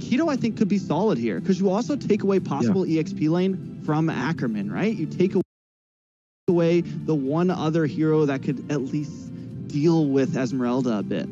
Keto, I think, could be solid here because you also take away possible EXP lane from Ackerman, right? You take away the one other hero that could at least deal with Esmeralda a bit.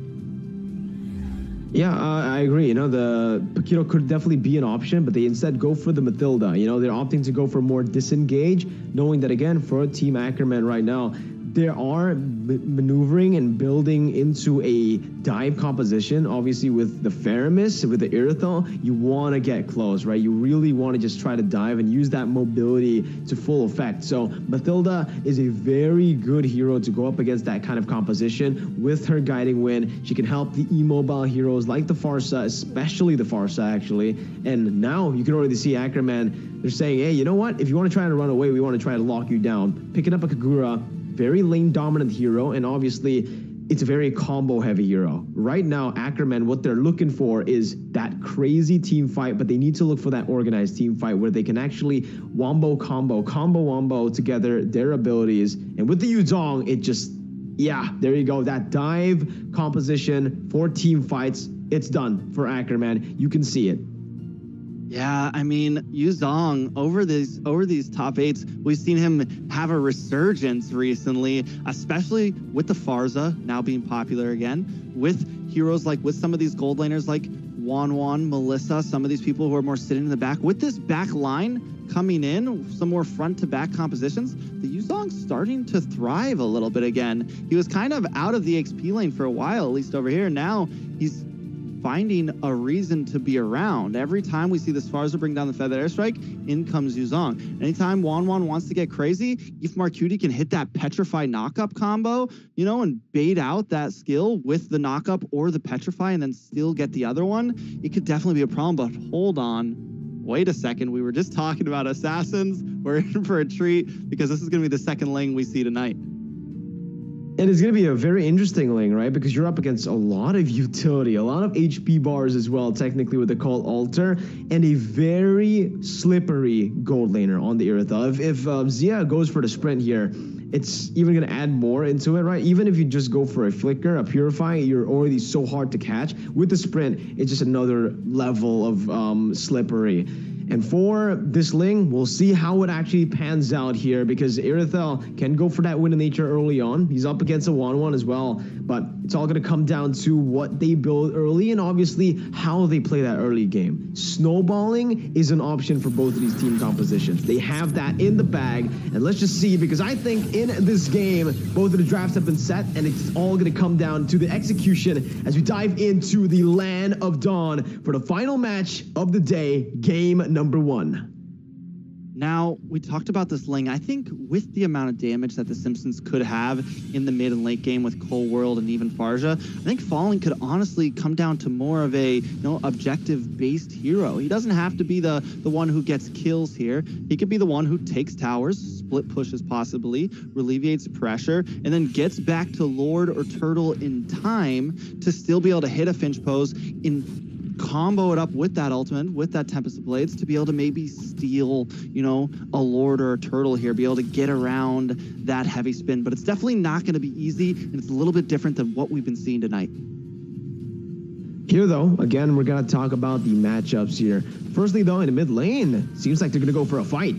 Yeah, I agree. You know, the Keto could definitely be an option, but they instead go for the Mathilda. You know, they're opting to go for more disengage, knowing that, again, for Team Ackerman right now, they are maneuvering and building into a dive composition. Obviously, with the Faramis, with the Irithel, you want to get close, right? You really want to just try to dive and use that mobility to full effect. So Mathilda is a very good hero to go up against that kind of composition. With her Guiding Wind, she can help the immobile heroes like the Pharsa, especially the Pharsa, actually. And now you can already see Ackerman, they're saying, hey, you know what? If you want to try to run away, we want to try to lock you down. Picking up a Kagura, very lane dominant hero, and obviously it's a very combo heavy hero. Right now, Ackerman, what they're looking for is that crazy team fight, but they need to look for that organized team fight where they can actually combo wombo together their abilities. And with the Yuzong, it just, yeah, there you go. That dive composition for team fights, it's done for Ackerman. You can see it. Yeah, I mean, Yuzong, over these top 8s, we've seen him have a resurgence recently, especially with the Pharsa now being popular again, with heroes like, with some of these gold laners like Wanwan, Melissa, some of these people who are more sitting in the back. With this back line coming in, some more front-to-back compositions, the Yuzong's starting to thrive a little bit again. He was kind of out of the XP lane for a while, at least over here. Now he's finding a reason to be around. Every time we see this Pharsa bring down the Feather Airstrike, in comes Yuzong. Anytime Wanwan wants to get crazy, if Marcuti can hit that Petrify knockup combo, you know, and bait out that skill with the knockup or the Petrify and then still get the other one, it could definitely be a problem. But hold on. Wait a second. We were just talking about Assassins. We're in for a treat because this is going to be the second lane we see tonight. And it's going to be a very interesting lane, right? Because you're up against a lot of utility, a lot of HP bars as well, technically, with the Cult Altar, and a very slippery gold laner on the Irithel. If Zia goes for the sprint here, it's even going to add more into it, right? Even if you just go for a flicker, a purify, you're already so hard to catch. With the sprint, it's just another level of slippery. And for this Ling, we'll see how it actually pans out here because Irithel can go for that Wind of Nature early on. He's up against a 1-1 as well, but it's all going to come down to what they build early and obviously how they play that early game. Snowballing is an option for both of these team compositions. They have that in the bag, and let's just see, because I think in this game, both of the drafts have been set, and it's all going to come down to the execution as we dive into the Land of Dawn for the final match of the day, game number 1. Now, we talked about this Ling. I think with the amount of damage that the Simpsons could have in the mid and late game with Cold World and even Farja, I think Fallen could honestly come down to more of a, you know, objective-based hero. He doesn't have to be the one who gets kills here. He could be the one who takes towers, split pushes possibly, alleviates pressure, and then gets back to Lord or Turtle in time to still be able to hit a Finch pose in combo it up with that ultimate, with that Tempest of Blades to be able to maybe steal, you know, a Lord or a Turtle here, be able to get around that heavy spin. But it's definitely not going to be easy, and it's a little bit different than what we've been seeing tonight. Here, though, again, we're going to talk about the matchups here. Firstly, though, in the mid lane, seems like they're going to go for a fight.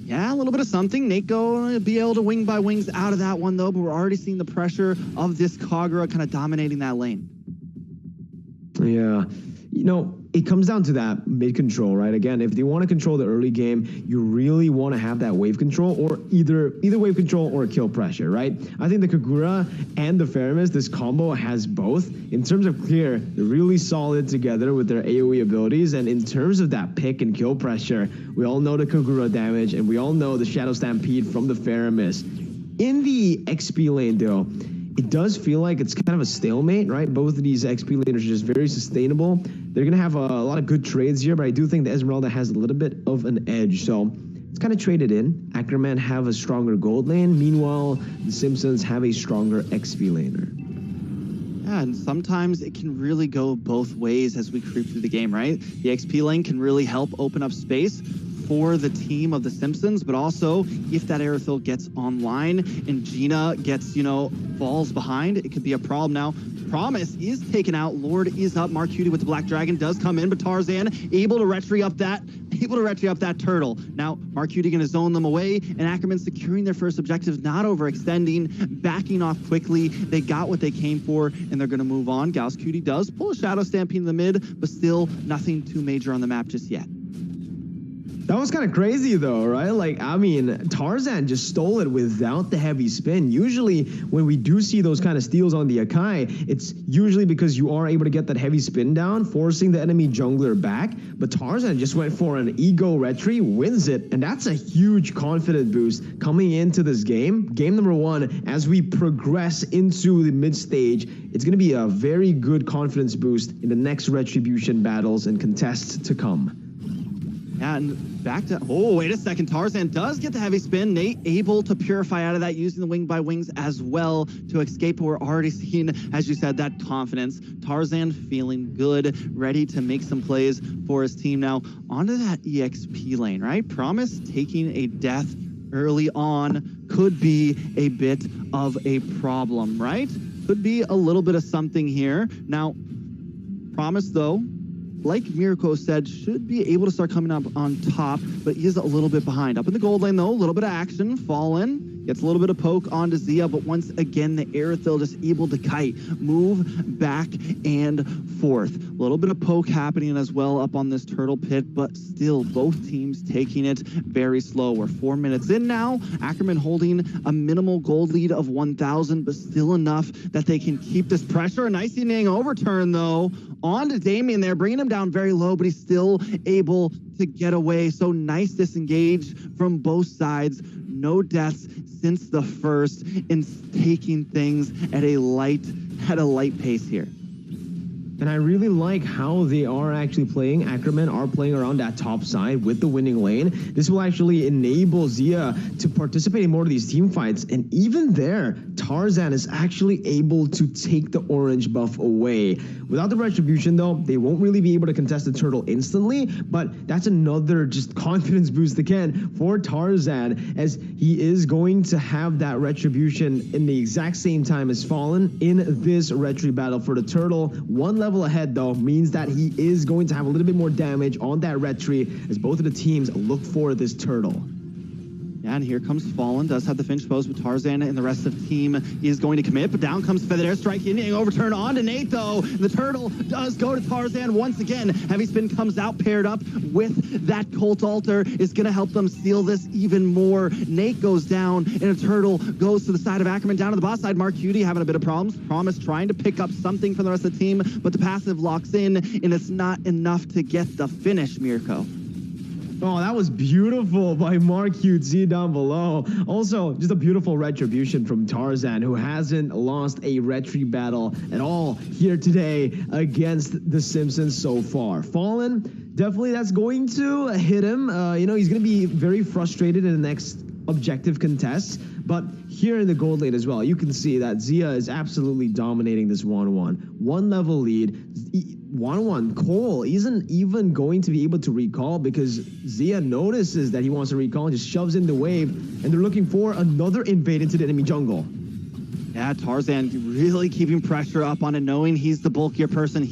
Yeah, a little bit of something. Nako will be able to wing by wings out of that one, though, but we're already seeing the pressure of this Kagura kind of dominating that lane. Yeah, you know, it comes down to that mid control, right? Again, if they want to control the early game, you really want to have that wave control or either wave control or kill pressure, right? I think the Kagura and the Faramis, this combo has both. In terms of clear, they're really solid together with their AoE abilities. And in terms of that pick and kill pressure, we all know the Kagura damage and we all know the Shadow Stampede from the Faramis. In the XP lane, though, it does feel like it's kind of a stalemate, right? Both of these XP laners are just very sustainable. They're going to have a lot of good trades here, but I do think the Esmeralda has a little bit of an edge. So it's kind of traded in. Ackerman have a stronger gold lane. Meanwhile, the Simpsons have a stronger XP laner. Yeah, and sometimes it can really go both ways as we creep through the game, right? The XP lane can really help open up space for the team of the Simpsons, but also if that Aerothil gets online and Gina gets, falls behind, it could be a problem now. Promise is taken out. Lord is up. Mark Cutie with the Black Dragon does come in, but Tarzan able to retry up that turtle. Now, Mark Cutie going to zone them away, and Ackerman securing their first objective, not overextending, backing off quickly. They got what they came for, and they're going to move on. Gauss Cutie does pull a Shadow Stampede in the mid, but still nothing too major on the map just yet. That was kind of crazy though, right? Like, I mean, Tarzan just stole it without the heavy spin. Usually when we do see those kind of steals on the Akai, it's usually because you are able to get that heavy spin down, forcing the enemy jungler back. But Tarzan just went for an ego retry, wins it, and that's a huge confidence boost coming into this game. Game number 1, as we progress into the mid stage, it's going to be a very good confidence boost in the next Retribution battles and contests to come. Yeah, and back to, oh, wait a second. Tarzan does get the heavy spin. Nate able to purify out of that using the wing by wings as well to escape. We're already seeing, as you said, that confidence. Tarzan feeling good, ready to make some plays for his team. Now, onto that EXP lane, right? Promise taking a death early on could be a bit of a problem, right? Could be a little bit of something here. Now, Promise, though, like Mirko said, should be able to start coming up on top, but he is a little bit behind. Up in the gold lane, though, a little bit of action. Fallen gets a little bit of poke onto Zia, but once again, the Aerothil just able to kite, move back and forth. A little bit of poke happening as well up on this turtle pit, but still both teams taking it very slow. We're 4 minutes in now. Ackerman holding a minimal gold lead of 1,000, but still enough that they can keep this pressure. A nice Nang overturn, though, onto Damien there, bringing him down very low, but he's still able to get away. So nice disengage from both sides. No deaths since the first, and taking things at a light pace here. And I really like how they are actually playing. Ackerman are playing around that top side with the winning lane. This will actually enable Zia to participate in more of these team fights. And even there, Tarzan is actually able to take the orange buff away. Without the retribution, though, they won't really be able to contest the turtle instantly. But that's another just confidence boost again for Tarzan, as he is going to have that retribution in the exact same time as Fallen in this retry battle for the turtle. One level ahead, though, means that he is going to have a little bit more damage on that retry as both of the teams look for this turtle. Yeah, and here comes Fallen, does have the Finch pose with Tarzan, and the rest of the team is going to commit, but down comes Feathered Airstrike, in overturn onto Nate, though. The turtle does go to Tarzan once again. Heavy spin comes out, paired up with that Cult Altar, is going to help them seal this even more. Nate goes down, and a turtle goes to the side of Ackerman, down to the bot side. Mark Cutie having a bit of problems. Promise trying to pick up something from the rest of the team, but the passive locks in, and it's not enough to get the finish, Mirko. Oh, that was beautiful by Mark QT down below. Also, just a beautiful retribution from Tarzan, who hasn't lost a retry battle at all here today against the Simpsons so far. Fallen, definitely that's going to hit him. He's going to be very frustrated in the next objective contests. But here in the gold lane as well, you can see that Zia is absolutely dominating this 1-1. One level lead. 1-1. Cole isn't even going to be able to recall because Zia notices that he wants to recall and just shoves in the wave, and they're looking for another invade into the enemy jungle. Yeah, Tarzan really keeping pressure up on it, knowing he's the bulkier person.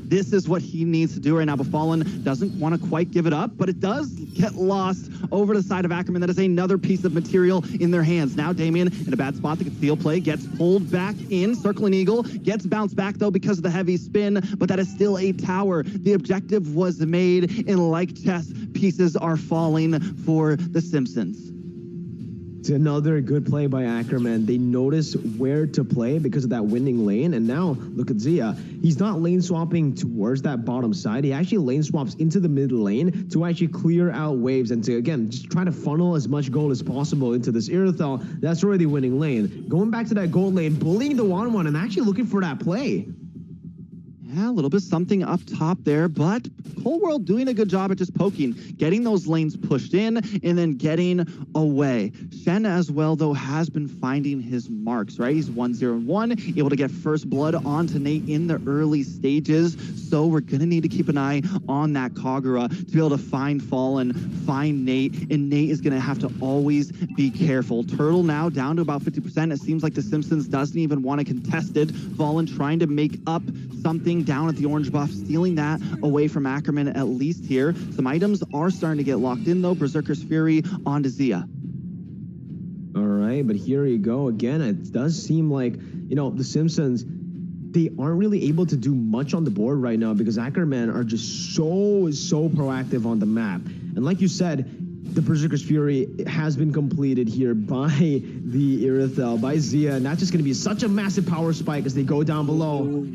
This is what he needs to do right now, but Fallen doesn't want to quite give it up, but it does get lost over to the side of Ackerman. That is another piece of material in their hands. Now Damien in a bad spot. The steal play gets pulled back in. Circling Eagle gets bounced back, though, because of the heavy spin, but that is still a tower. The objective was made, and like chess, pieces are falling for the Simpsons. It's another good play by Ackerman. They notice where to play because of that winning lane. And now, look at Zia. He's not lane swapping towards that bottom side. He actually lane swaps into the mid lane to actually clear out waves and to, again, just try to funnel as much gold as possible into this Aerothel. That's already winning lane. Going back to that gold lane, bullying the 1-1 and actually looking for that play. Yeah, a little bit something up top there, but Cold World doing a good job at just poking, getting those lanes pushed in, and then getting away. Shen as well, though, has been finding his marks, right? He's 1-0-1, able to get first blood onto Nate in the early stages, so we're going to need to keep an eye on that Kagura to be able to find Fallen, find Nate, and Nate is going to have to always be careful. Turtle now down to about 50%. It seems like the Simpsons doesn't even want to contest it. Fallen trying to make up something down at the orange buff, stealing that away from Ackerman at least here. Some items are starting to get locked in though. Berserker's Fury onto Zia. All right, but here you go again. It does seem like, you know, the Simpsons, they aren't really able to do much on the board right now because Ackerman are just so proactive on the map. And like you said, the Berserker's Fury has been completed here by the Irithel, by Zia. And that's just going to be such a massive power spike as they go down below.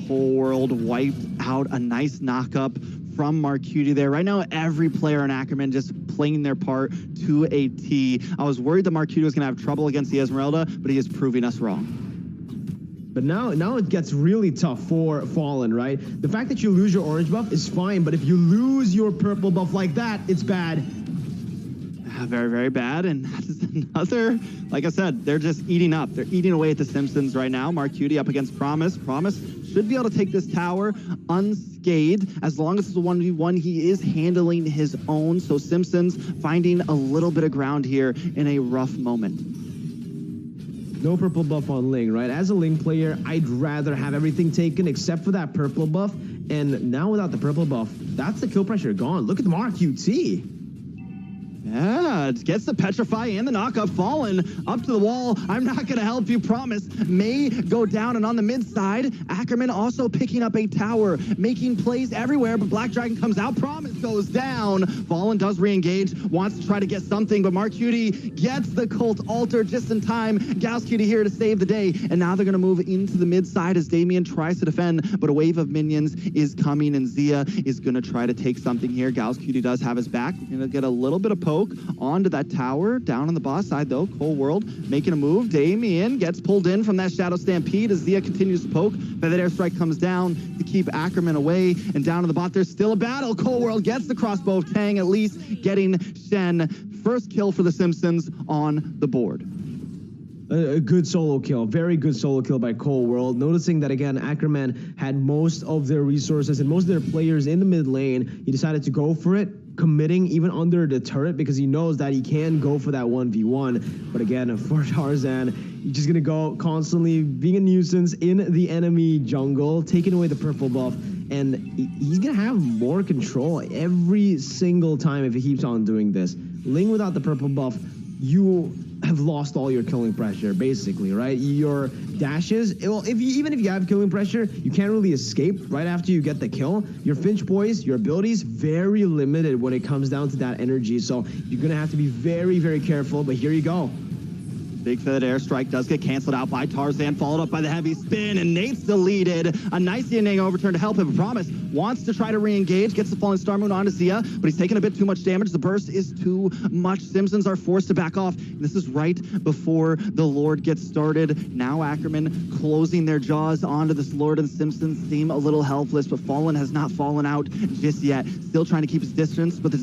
Whole World wiped out a nice knockup from Marcuti there. Right now, every player in Ackerman just playing their part to a T. I was worried that Marcuti was going to have trouble against the Esmeralda, but he is proving us wrong. But now it gets really tough for Fallen, right? The fact that you lose your orange buff is fine, but if you lose your purple buff like that, it's bad. Very, very bad. And that is another, like I said, they're just eating up. They're eating away at the Simpsons right now. Marcuti up against Promise. Promise should be able to take this tower unscathed. As long as it's a 1v1, he is handling his own. So Simpsons finding a little bit of ground here in a rough moment. No purple buff on Ling, right? As a Ling player, I'd rather have everything taken except for that purple buff. And now without the purple buff, that's the kill pressure gone. Look at the Marcuti. Yeah, it gets the Petrify and the knockup. Fallen up to the wall. I'm not going to help you, Promise. May go down, and on the mid side, Ackerman also picking up a tower, making plays everywhere, but Black Dragon comes out. Promise goes down. Fallen does re-engage, wants to try to get something, but Marcuti gets the Cult Altar just in time. Galscuti here to save the day, and now they're going to move into the mid side as Damien tries to defend, but a wave of minions is coming, and Zia is going to try to take something here. Galscuti does have his back. We're going to get a little bit of poke onto that tower. Down on the boss side, though, Cold World making a move. Damien gets pulled in from that Shadow Stampede as Zia continues to poke. Feathered Airstrike comes down to keep Ackerman away. And down on the bot, there's still a battle. Cold World gets the crossbow of Tang, at least getting Shen. First kill for the Simpsons on the board. A good solo kill, very good solo kill by Cold World. Noticing that, again, Ackerman had most of their resources and most of their players in the mid lane. He decided to go for it, committing even under the turret because he knows that he can go for that 1v1. But again, for Tarzan, he's just going to go constantly being a nuisance in the enemy jungle, taking away the purple buff. And he's going to have more control every single time if he keeps on doing this. Ling without the purple buff, you have lost all your killing pressure, basically, right? Your dashes, well, even if you have killing pressure, you can't really escape right after you get the kill. Your Finch Poise, your abilities, very limited when it comes down to that energy. So you're going to have to be very, very careful, but here you go. Big Feathered Airstrike does get canceled out by Tarzan, followed up by the heavy spin, and Nate's deleted. A nice Yanang overturn to help him. Promise wants to try to re-engage, gets the Falling Star Moon onto Zia, but he's taking a bit too much damage. The burst is too much. Simpsons are forced to back off. This is right before the Lord gets started. Now Ackerman closing their jaws onto this Lord, and Simpsons seem a little helpless, but Fallen has not fallen out just yet. Still trying to keep his distance, but the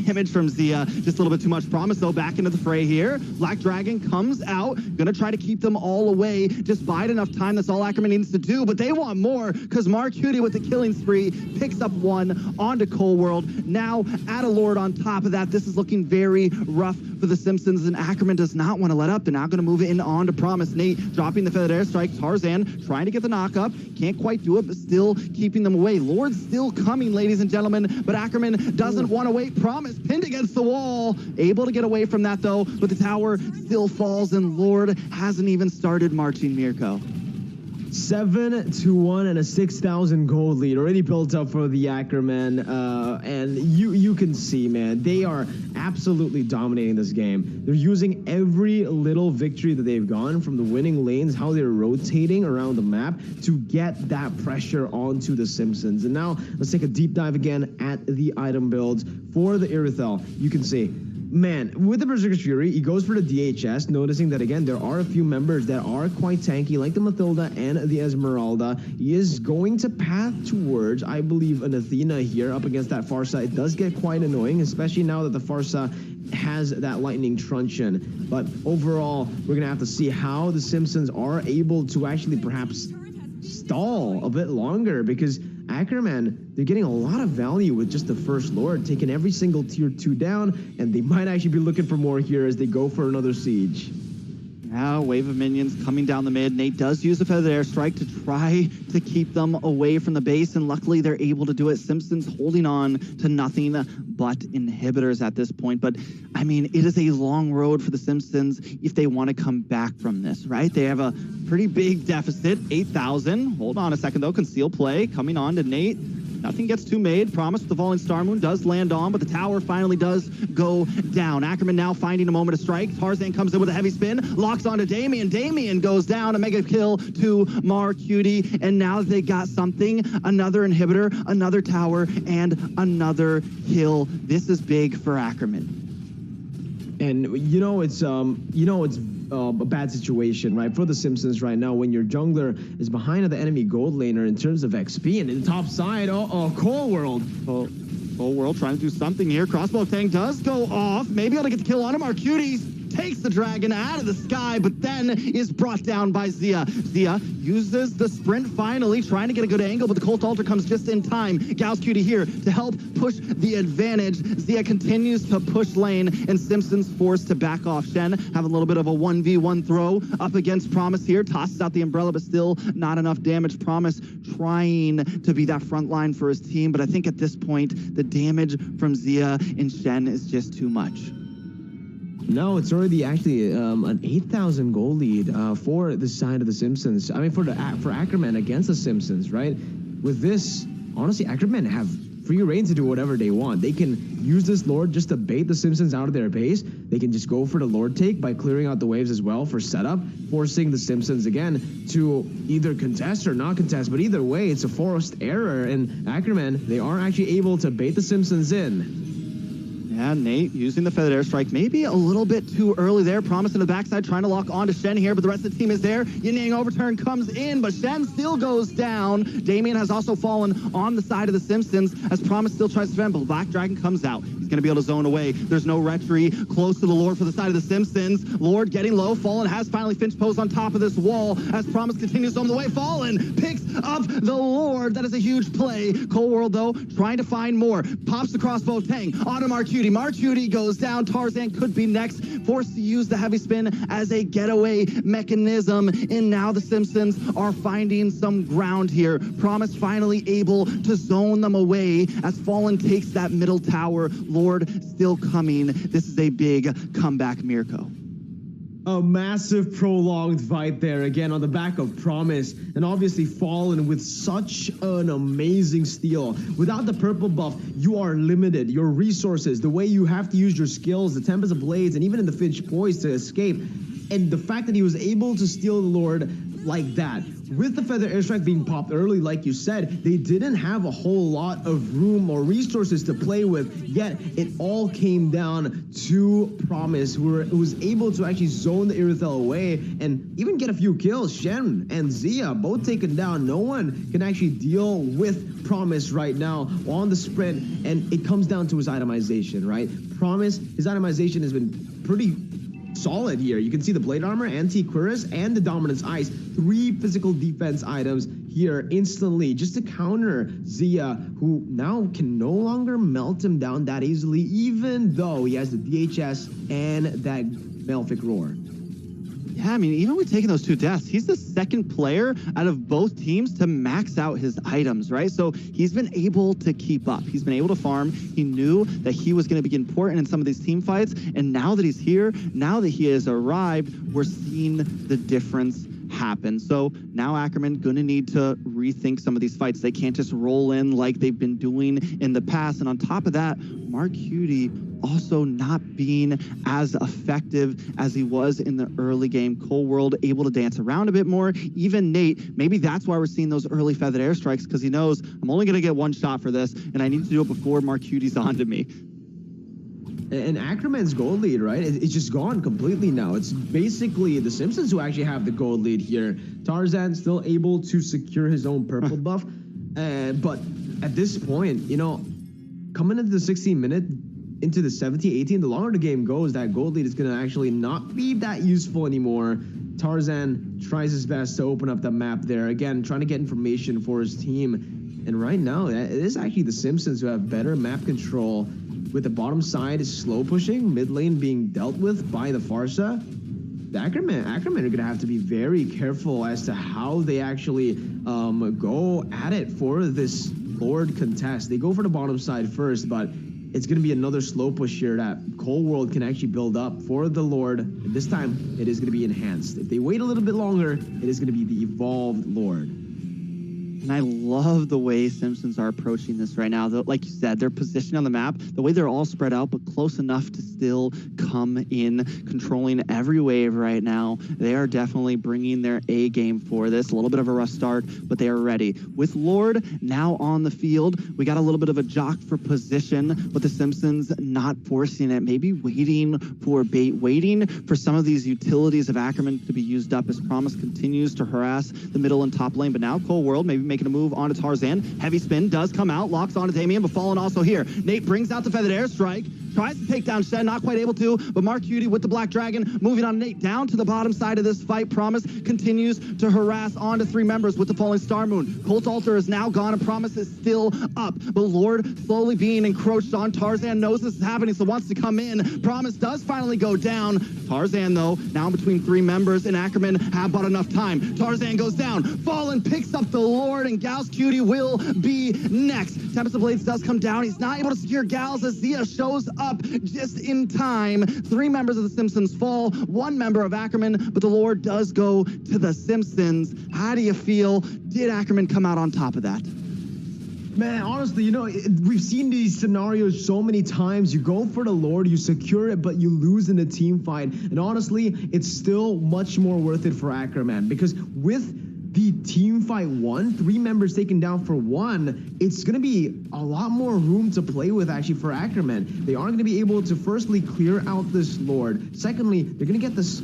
damage from Zia just a little bit too much. Promise, though, back into the fray here. Black Dragon comes out, gonna try to keep them all away. Just bide enough time, that's all Ackerman needs to do, but they want more because Marcuti with the killing spree picks up one onto Cold World. Now add a Lord on top of that. This is looking very rough for the Simpsons, and Ackerman does not want to let up. They're now gonna move in on to Promise. Nate dropping the Feathered Airstrike. Tarzan trying to get the knock-up. Can't quite do it, but still keeping them away. Lord still coming, ladies and gentlemen, but Ackerman doesn't want to wait. Promise pinned against the wall. Able to get away from that, though, but the tower still falls, and Lord hasn't even started marching, Mirko. 7-1 and a 6,000 gold lead already built up for the Ackerman, and you can see, man, they are absolutely dominating this game. They're using every little victory that they've gotten from the winning lanes, how they're rotating around the map to get that pressure onto the Simpsons. And now let's take a deep dive again at the item builds for the Irithel. You can see Man, with the Berserker's Fury, he goes for the DHS, noticing that, again, there are a few members that are quite tanky, like the Mathilda and the Esmeralda. He is going to path towards, I believe, an Athena here up against that Pharsa. It does get quite annoying, especially now that the Pharsa has that lightning truncheon. But overall, we're going to have to see how the Simpsons are able to actually perhaps stall a bit longer, because Ackerman, they're getting a lot of value with just the First Lord, taking every single tier 2 down, and they might actually be looking for more here as they go for another siege. Now, wave of minions coming down the mid. Nate does use a Feathered Airstrike to try to keep them away from the base, and luckily they're able to do it. Simpsons holding on to nothing but inhibitors at this point. But, I mean, it is a long road for the Simpsons if they want to come back from this, right? They have a pretty big deficit, 8,000. Hold on a second, though. Conceal play coming on to Nate. Nothing gets too made. Promise with the Falling Star Moon does land on, but the tower finally does go down. Ackerman now finding a moment to strike. Tarzan comes in with a heavy spin, locks onto Damien. Damien goes down, a mega kill to Marcutie, and now they got something. Another inhibitor, another tower, and another kill. This is big for Ackerman. And it's a bad situation, right, for the Simpsons right now when your jungler is behind the enemy gold laner in terms of XP, and in the top side, Cold World. Cold World trying to do something here. Crossbow Tang does go off. Maybe able to get the kill on him. Arcutis takes the dragon out of the sky, but then is brought down by Zia. Zia uses the sprint finally, trying to get a good angle, but the Cult Altar comes just in time. Gauss Cutie here to help push the advantage. Zia continues to push lane, and Simpsons forced to back off. Shen having a little bit of a 1v1 throw up against Promise here. Tosses out the umbrella, but still not enough damage. Promise trying to be that front line for his team, but I think at this point, the damage from Zia and Shen is just too much. No, it's already actually an 8,000 goal lead for the side of the Simpsons. I mean, for Ackerman against the Simpsons, right? With this, honestly, Ackerman have free reign to do whatever they want. They can use this Lord just to bait the Simpsons out of their base. They can just go for the Lord take by clearing out the waves as well for setup, forcing the Simpsons again to either contest or not contest. But either way, it's a forced error, and Ackerman, they are actually able to bait the Simpsons in. Yeah, Nate using the Feathered Airstrike. Maybe a little bit too early there. Promise in the backside, trying to lock onto Shen here, but the rest of the team is there. Yin Yang Overturn comes in, but Shen still goes down. Damien has also fallen on the side of the Simpsons as Promise still tries to defend, but Black Dragon comes out. He's going to be able to zone away. There's no retry close to the Lord for the side of the Simpsons. Lord getting low. Fallen has finally Finch posed on top of this wall as Promise continues on the way. Fallen picks up the Lord. That is a huge play. Cold World, though, trying to find more. Pops the crossbow Tang onto Marcutie. Marcutie goes down. Tarzan could be next. Forced to use the heavy spin as a getaway mechanism. And now the Simpsons are finding some ground here. Promise finally able to zone them away as Fallen takes that middle tower. Lord still coming. This is a big comeback, Mirko. A massive prolonged fight there again on the back of Promise, and obviously Fallen with such an amazing steal. Without the purple buff, you are limited. Your resources, the way you have to use your skills, the Tempest of Blades, and even in the Finch Poise to escape. And the fact that he was able to steal the Lord like that, with the Feather Airstrike being popped early, like you said, they didn't have a whole lot of room or resources to play with, yet it all came down to Promise, who was able to actually zone the Irithel away and even get a few kills. Shen and Zia both taken down. No one can actually deal with Promise right now on the sprint, and it comes down to his itemization, right? Promise, his itemization has been pretty solid here. You can see the Blade Armor, Anti-Cuirass, and the Dominance Ice. 3 physical defense items here instantly just to counter Zia, who now can no longer melt him down that easily, even though he has the DHS and that Malefic Roar. Yeah, I mean, even with taking those 2 deaths, he's the second player out of both teams to max out his items, right? So he's been able to keep up. He's been able to farm. He knew that he was going to be important in some of these team fights. And now that he's here, now that he has arrived, we're seeing the difference happen. So now Ackerman going to need to rethink some of these fights. They can't just roll in like they've been doing in the past. And on top of that, Marcutie also not being as effective as he was in the early game. Cold World able to dance around a bit more. Even Nate, maybe that's why we're seeing those early Feathered Airstrikes, because he knows I'm only going to get 1 shot for this, and I need to do it before Marcutie's onto me. And Ackerman's gold lead, right? It's just gone completely now. It's basically the Simpsons who actually have the gold lead here. Tarzan still able to secure his own purple buff. But at this point, you know, coming into the 16-minute, into the 17-18, the longer the game goes, that gold lead is going to actually not be that useful anymore. Tarzan tries his best to open up the map there. Again, trying to get information for his team. And right now, it is actually the Simpsons who have better map control, with the bottom side slow pushing, mid lane being dealt with by the Pharsa. The Ackerman are going to have to be very careful as to how they actually go at it for this Lord contest. They go for the bottom side first, but it's going to be another slow push here that Cold World can actually build up for the Lord. And this time, it is going to be enhanced. If they wait a little bit longer, it is going to be the Evolved Lord. And I love the way Simpsons are approaching this right now. Like you said, their position on the map, the way they're all spread out, but close enough to still come in, controlling every wave right now. They are definitely bringing their A game for this. A little bit of a rough start, but they are ready. With Lord now on the field, we got a little bit of a jock for position, but the Simpsons not forcing it, maybe waiting for bait, waiting for some of these utilities of Ackerman to be used up as Promise continues to harass the middle and top lane. But now Cold World maybe making a move onto Tarzan. Heavy spin does come out, locks onto Damien, but Fallen also here. Nate brings out the feathered airstrike, tries to take down Shen, not quite able to, but Mark Cutie with the Black Dragon moving on Nate down to the bottom side of this fight. Promise continues to harass onto 3 members with the Falling Star Moon. Colt Altar is now gone and Promise is still up, but Lord slowly being encroached on. Tarzan knows this is happening, so wants to come in. Promise does finally go down. Tarzan, though, now between 3 members, and Ackerman have bought enough time. Tarzan goes down. Fallen picks up the Lord, and Gal's Cutie will be next. Tempest of Blades does come down. He's not able to secure Gal's as Zia shows up just in time. 3 members of the Simpsons fall, 1 member of Ackerman, but the Lord does go to the Simpsons. How do you feel? Did Ackerman come out on top of that? Man, honestly, you know, we've seen these scenarios so many times. You go for the Lord, you secure it, but you lose in the team fight. And honestly, it's still much more worth it for Ackerman, because with the team fight 1, 3 members taken down for 1, it's going to be a lot more room to play with actually for Ackerman. They aren't going to be able to firstly clear out this Lord. Secondly, they're going to get this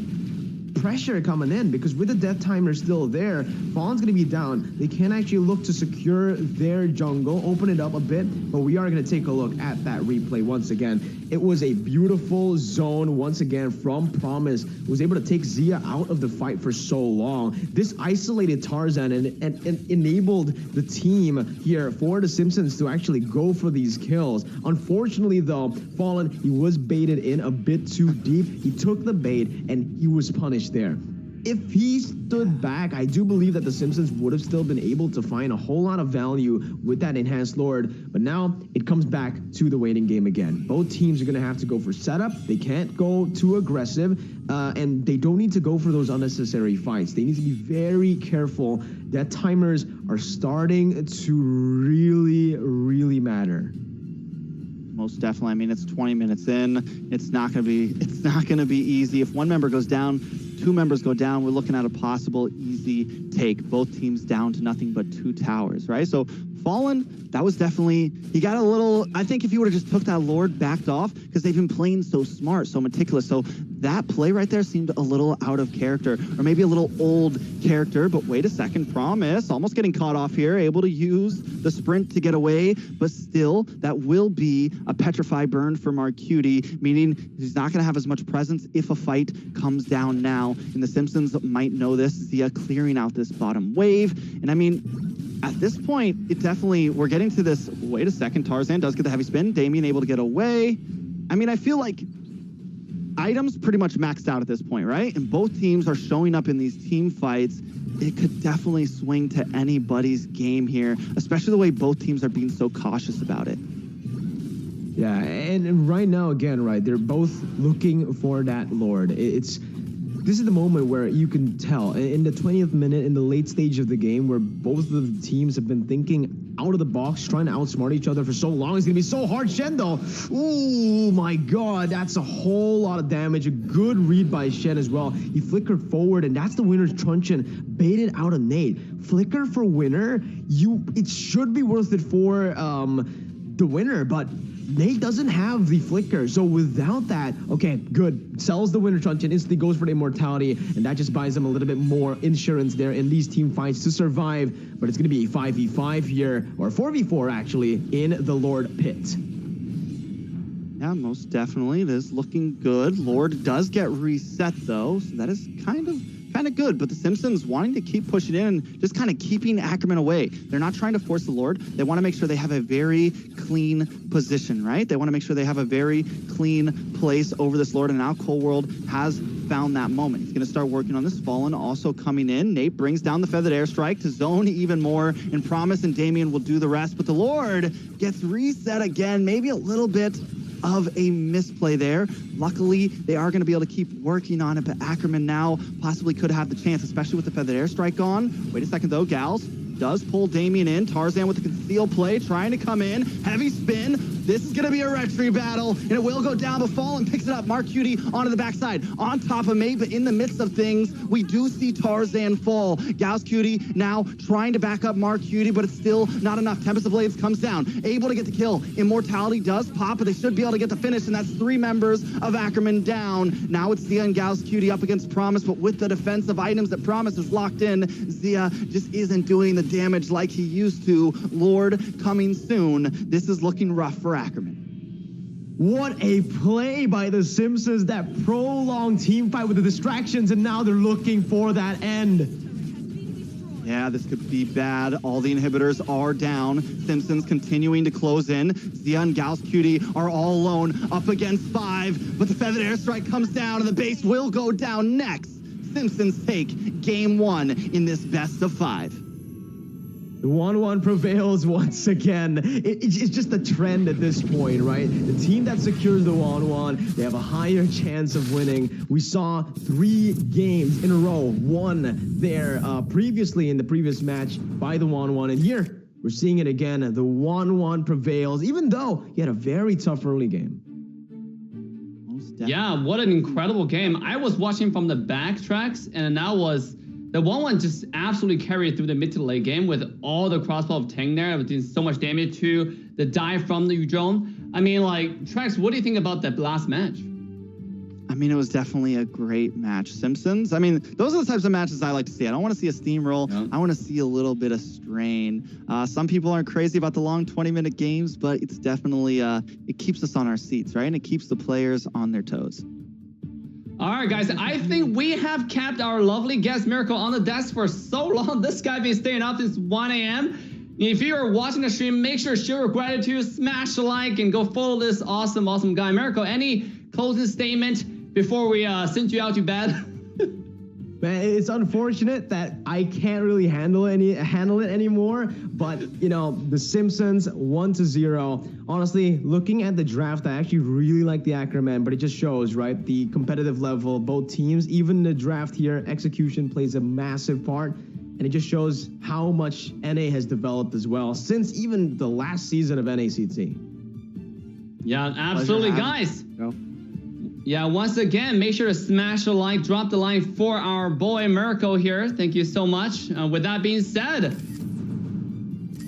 pressure coming in, because with the death timer still there, Fallen's going to be down. They can actually look to secure their jungle, open it up a bit, but we are going to take a look at that replay once again. It was a beautiful zone once again from Promise, who was able to take Zia out of the fight for so long. This isolated Tarzan and enabled the team here for the Simpsons to actually go for these kills. Unfortunately, though, Fallen, he was baited in a bit too deep. He took the bait and he was punished there. If he stood back, I do believe that the Simpsons would have still been able to find a whole lot of value with that enhanced Lord. But now it comes back to the waiting game again. Both teams are going to have to go for setup. They can't go too aggressive, and they don't need to go for those unnecessary fights. They need to be very careful. That timers are starting to really, really matter. Most definitely. I mean, it's 20 minutes in. It's not going to be easy. If 1 member goes down, 2 members go down, we're looking at a possible easy take. Both teams down to nothing but 2 towers, right? So Fallen, that was definitely, he got a little, I think if he would have just took that Lord, backed off, because they've been playing so smart, so meticulous. So that play right there seemed a little out of character, or maybe a little old character. But wait a second, Promise almost getting caught off here, able to use the sprint to get away, but still that will be a petrify burn for Mark Cutie, meaning he's not going to have as much presence if a fight comes down now. And the Simpsons might know this. Zia clearing out this bottom wave. And I mean, at this point, it definitely, we're getting to this, wait a second, Tarzan does get the heavy spin, Damien able to get away. I mean, I feel like items pretty much maxed out at this point, right? And both teams are showing up in these team fights. It could definitely swing to anybody's game here, especially the way both teams are being so cautious about it. Yeah, and right now, again, right, they're both looking for that Lord. This is the moment where you can tell, in the 20th minute, in the late stage of the game, where both of the teams have been thinking out of the box, trying to outsmart each other for so long. It's going to be so hard. Shen, though, oh my God, that's a whole lot of damage. A good read by Shen as well. He flickered forward, and that's the winner's truncheon, baited out of Nate. Flicker for winner, it should be worth it for the winner, but Nate doesn't have the flicker, so without that, okay, good. Sells the Winter Truncheon, instantly goes for the immortality, and that just buys them a little bit more insurance there in these team fights to survive. But it's going to be a 5v5 here, or 4v4 actually, in the Lord Pit. Yeah, most definitely. It is looking good. Lord does get reset, though, so that is kind of good. But the Simpsons wanting to keep pushing in, just kind of keeping Ackerman away. They're not trying to force the Lord. They want to make sure they have a very clean position, right? They want to make sure they have a very clean place over this Lord. And now Cold World has found that moment. He's going to start working on this. Fallen also coming in. Nate brings down the Feathered Airstrike to zone even more. And Promise and Damien will do the rest. But the Lord gets reset again. Maybe a little bit of a misplay there. Luckily, they are going to be able to keep working on it, but Ackerman now possibly could have the chance, especially with the Feathered Airstrike gone. Wait a second, though. Gals does pull Damien in. Tarzan with the conceal play, trying to come in. Heavy spin. This is going to be a retry battle, and it will go down, but Fallen picks it up. Mark Cutie onto the backside, on top of Mate, but in the midst of things, we do see Tarzan fall. Gauss Cutie now trying to back up Mark Cutie, but it's still not enough. Tempest of Blades comes down, able to get the kill. Immortality does pop, but they should be able to get the finish, and that's 3 members of Ackerman down. Now it's Zia and Gauss Cutie up against Promise, but with the defensive items that Promise is locked in, Zia just isn't doing the damage like he used to. Lord coming soon. This is looking rough for Ackerman. What a play by the Simpsons, that prolonged team fight with the distractions, and now they're looking for that end. Yeah, this could be bad. All the inhibitors are down. Simpsons continuing to close in. Zia and Gauss Cutie are all alone up against 5, but the Feathered Airstrike comes down and the base will go down next. Simpsons take game 1 in this best of 5. The 1-1 prevails once again. It's just a trend at this point, right? The team that secures the 1-1, they have a higher chance of winning. We saw 3 games in a row won there previously in the previous match by the 1-1. And here, we're seeing it again. The 1-1 prevails, even though he had a very tough early game. Yeah, what an incredible game. I was watching from the backtracks, and that was... The 1-1 just absolutely carried through the mid to late game with all the crossbow of Tang there. It was doing so much damage to the dive from the drone. I mean, like, Trax, what do you think about that last match? I mean, it was definitely a great match. Simpsons, I mean, those are the types of matches I like to see. I don't want to see a steamroll. Yeah. I want to see a little bit of strain. Some people aren't crazy about the long 20-minute games, but it's definitely, it keeps us on our seats, right? And it keeps the players on their toes. All right, guys, I think we have kept our lovely guest Miracle on the desk for so long. This guy been staying up since 1 a.m. If you are watching the stream, make sure to show your gratitude, smash the like, and go follow this awesome guy. Miracle, any closing statement before we send you out to bed? Man, it's unfortunate that I can't really handle it anymore. But, you know, the Simpsons 1-0. Honestly, looking at the draft, I actually really like the Ackerman, but it just shows, right, the competitive level of both teams. Even the draft here, execution plays a massive part. And it just shows how much NA has developed as well since even the last season of NACT. Yeah, absolutely, guys. Go. Yeah, once again, make sure to smash a like, drop the like for our boy Miracle here. Thank you so much. With that being said,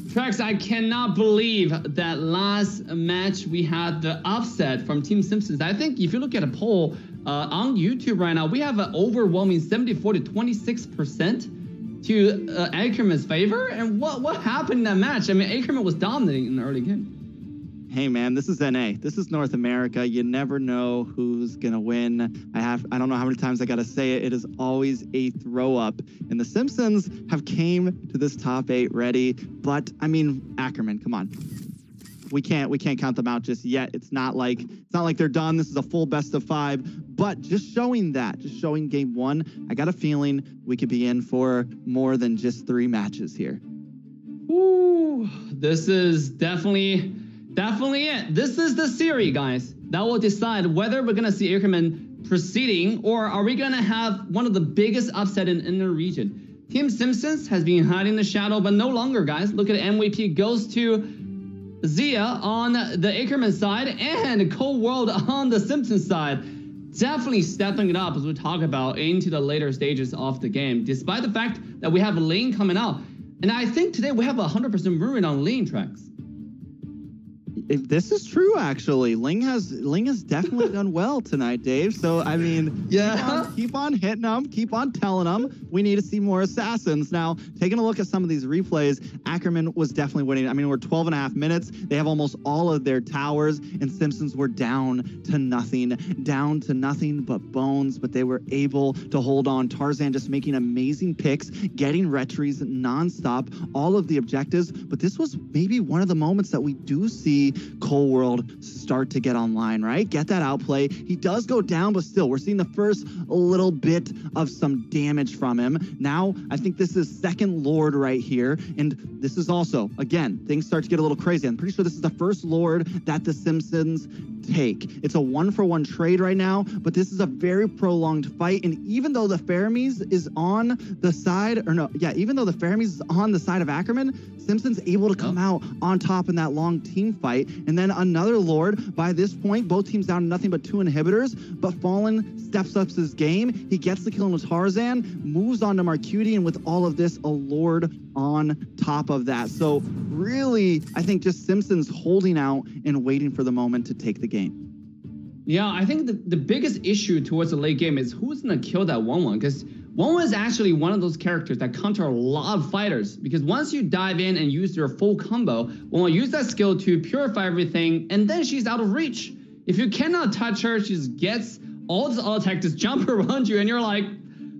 Trex, I cannot believe that last match we had the upset from Team Simpsons. I think if you look at a poll on YouTube right now, we have an overwhelming 74 to 26% to Ackerman's favor. And what happened in that match? I mean, Ackerman was dominating in the early game. Hey man, this is NA. This is North America. You never know who's gonna win. I don't know how many times I gotta say it. It is always a throw up. And the Simpsons have came to this top 8 ready. But I mean, Ackerman, come on. We can't count them out just yet. It's not like they're done. This is a full best of 5. But just showing game 1, I got a feeling we could be in for more than just 3 matches here. Ooh, this is definitely it. This is the series, guys, that will decide whether we're going to see Ackerman proceeding or are we going to have one of the biggest upset in the region. Team Simpsons has been hiding in the shadow, but no longer, guys. Look at MVP goes to Zia on the Ackerman side and Cold World on the Simpsons side. Definitely stepping it up as we talk about into the later stages of the game, despite the fact that we have Lane coming out. And I think today we have 100% win rate on Lane tracks. This is true, actually. Ling has definitely done well tonight, Dave. So, I mean, keep on hitting them, keep on telling them. We need to see more assassins. Now, taking a look at some of these replays, Ackerman was definitely winning. I mean, we're 12 and a half minutes. They have almost all of their towers, and Simpsons were down to nothing but bones, but they were able to hold on. Tarzan just making amazing picks, getting retries nonstop, all of the objectives. But this was maybe one of the moments that we do see Cole World start to get online, right? Get that outplay. He does go down, but still, we're seeing the first little bit of some damage from him. Now, I think this is second Lord right here. And this is also, again, things start to get a little crazy. I'm pretty sure this is the first Lord that the Simpsons take. It's a 1-for-1 trade right now, but this is a very prolonged fight. And even though the Faramis is on the side, even though the Faramis is on the side of Ackerman, Simpson's able to come out on top in that long team fight. And then another Lord. By this point, both teams down to nothing but 2 inhibitors, but Fallen steps up his game. He gets the kill with Tarzan, moves on to Marcuti, and with all of this, a Lord on top of that. So really, I think just Simpsons holding out and waiting for the moment to take the game. Yeah, I think the biggest issue towards the late game is who's going to kill that 1-1, because 1-1 is actually one of those characters that counter a lot of fighters, because once you dive in and use your full combo, 1-1 use that skill to purify everything, and then she's out of reach. If you cannot touch her, she just gets all this auto attack, just jump around you, and you're like,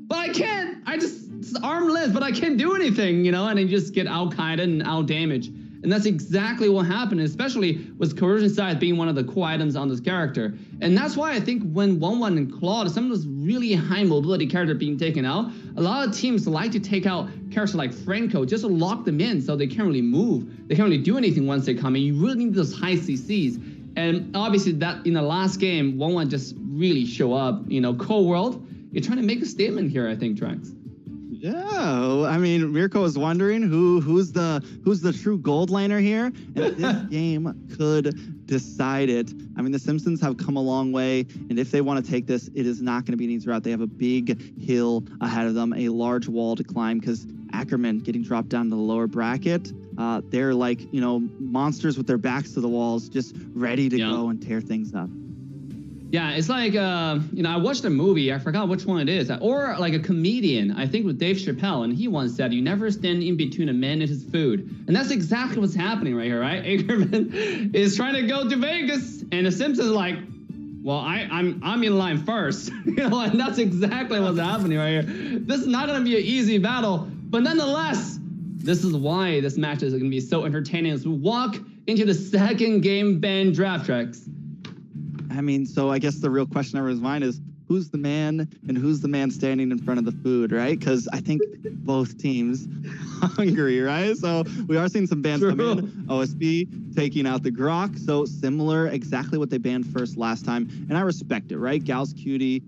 but I can't, it's arm length, but I can't do anything, and you just get out-kited and out-damaged. And that's exactly what happened, especially with Corrosion Scythe being one of the core items on this character. And that's why I think when 1-1 and Claude, some of those really high mobility characters being taken out, a lot of teams like to take out characters like Franco just to lock them in so they can't really move. They can't really do anything once they come in. You really need those high CCs. And obviously that in the last game, 1-1 just really show up. Cole World, you're trying to make a statement here, I think, Trax. Yeah, I mean, Mirko was wondering who's the true gold laner here, and this game could decide it. I mean, the Simpsons have come a long way, and if they want to take this, it is not going to be an easy route. They have a big hill ahead of them, a large wall to climb, because Ackerman getting dropped down to the lower bracket. They're like, monsters with their backs to the walls, just ready to go and tear things up. Yeah, it's like, I watched a movie, I forgot which one it is, or like a comedian, I think with Dave Chappelle, and he once said, you never stand in between a man and his food. And that's exactly what's happening right here, right? Ackerman is trying to go to Vegas, and the Simpsons are like, well, I'm in line first. And that's exactly what's happening right here. This is not going to be an easy battle, but nonetheless, this is why this match is going to be so entertaining as we walk into the second game ban draft tracks. I mean, so I guess the real question on everyone's mind is who's the man and who's the man standing in front of the food, right? Because I think both teams hungry, right? So we are seeing some bans come in. OSB taking out the Grok. So similar, exactly what they banned first last time. And I respect it, right? Gal's Cutie.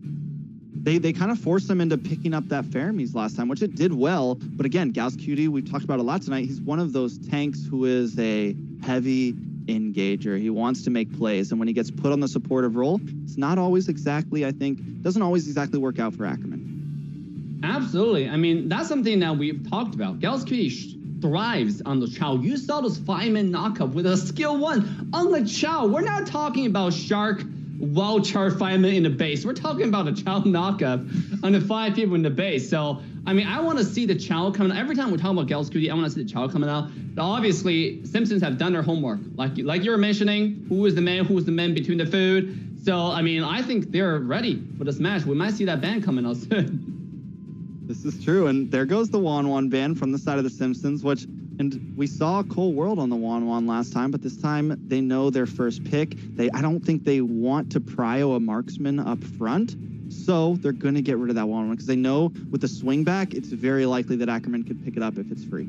They kind of forced them into picking up that Faramis last time, which it did well. But again, Gal's Cutie, we've talked about a lot tonight. He's one of those tanks who is a heavy engager. He wants to make plays, and when he gets put on the supportive role, it's not always exactly, I think, doesn't always exactly work out for Ackerman. Absolutely. I mean, that's something that we've talked about. Gal's Cutie thrives on the Chow. You saw those 5-man knockup with a skill 1 on the Chow. We're not talking about Shark wild chart 5-man in the base. We're talking about a Chow knockup on the 5 people in the base. So, I mean, I want to see the Chow coming out. Every time we talk about Gal's Cutie, I want to see the Chow coming out. But obviously, Simpsons have done their homework. Like you were mentioning, who is the man between the food. So, I mean, I think they're ready for this match. We might see that ban coming out soon. This is true. And there goes the 1-1 ban from the side of the Simpsons, and we saw Cole World on the 1-1 last time, but this time they know their first pick. I don't think they want to prio a marksman up front. So they're going to get rid of that 1-1 because they know with the swing back, it's very likely that Ackerman could pick it up if it's free.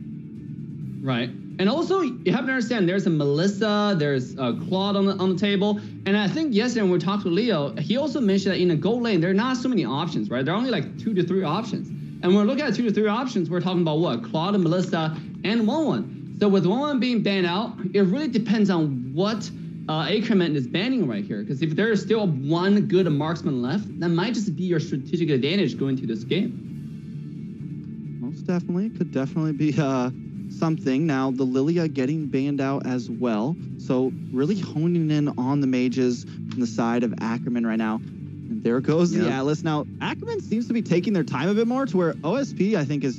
Right. And also, you have to understand, there's a Melissa, there's a Claude on the table. And I think yesterday when we talked to Leo, he also mentioned that in the gold lane, there are not so many options, right? There are only like 2 to 3 options. And when we're looking at 2 to 3 options, we're talking about what? Claude and Melissa and 1-1. So with 1-1 being banned out, it really depends on what Ackerman is banning right here. Because if there is still one good marksman left, that might just be your strategic advantage going to this game. Most definitely. Could definitely be something. Now, the Lilia getting banned out as well. So really honing in on the mages from the side of Ackerman right now. And there goes the Atlas. Now, Ackerman seems to be taking their time a bit more to where OSP, I think, is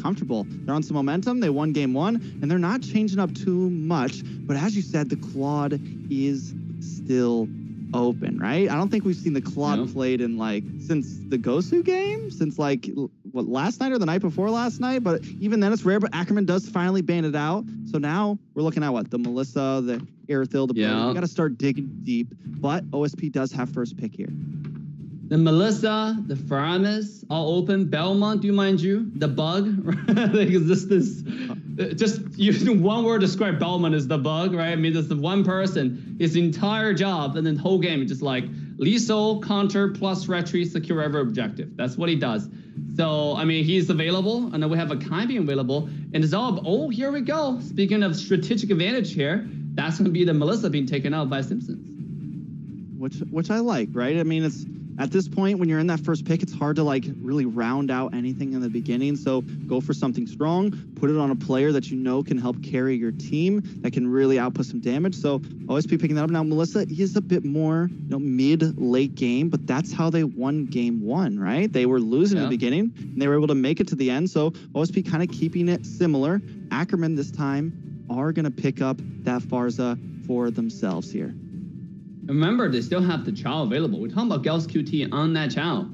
comfortable. They're on some momentum. They won game 1, and they're not changing up too much. But as you said, the Claude is still open, right? I don't think we've seen the Claude played in, since the Gosu game? Since, last night or the night before last night? But even then, it's rare. But Ackerman does finally ban it out. So now we're looking at what? The Melissa, the Aerithil, the Blade. We got to start digging deep. But OSP does have first pick here. The Melissa, the Faramis, all open. Belmont, do you mind you? The bug, just using one word to describe Belmont is the bug, right? I mean, there's the one person, his entire job, and then the whole game is just lethal, counter, plus retreat, secure every objective. That's what he does. So, I mean, he's available, and then we have a Kai being available, and it's all, here we go. Speaking of strategic advantage here, that's going to be the Melissa being taken out by Simpsons. Which I like, right? I mean, it's at this point when you're in that first pick, it's hard to really round out anything in the beginning. So go for something strong, put it on a player that you know can help carry your team, that can really output some damage. So OSP picking that up. Now Melissa is a bit more mid-late game, but that's how they won game 1, right? They were losing in the beginning and they were able to make it to the end. So OSP kind of keeping it similar. Ackerman this time are going to pick up that Pharsa for themselves here. Remember, they still have the Chow available. We're talking about Gauss QT on that Chow.